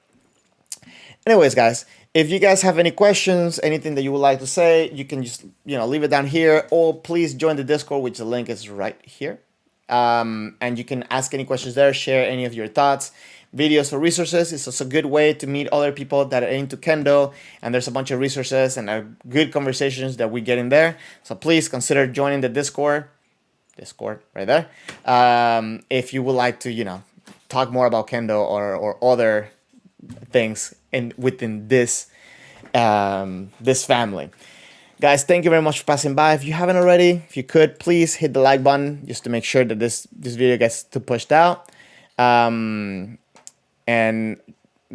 Anyways, guys, if you guys have any questions, anything that you would like to say, you can just leave it down here, or please join the Discord, which the link is right here. And you can ask any questions there, share any of your thoughts, videos, or resources. It's also a good way to meet other people that are into Kendo, and there's a bunch of resources and good conversations that we get in there. So please consider joining the Discord right there, if you would like to talk more about Kendo or other things within this this family. Guys, thank you very much for passing by. If you haven't already, if you could, please hit the like button just to make sure that this video gets pushed out. And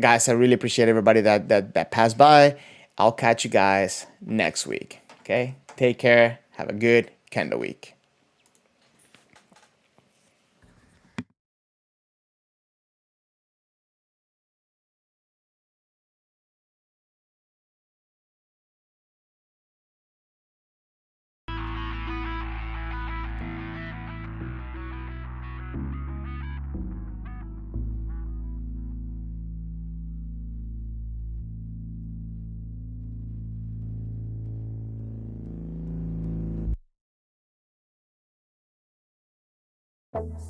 guys, I really appreciate everybody that passed by. I'll catch you guys next week. Okay? Take care. Have a good Kendo week. you.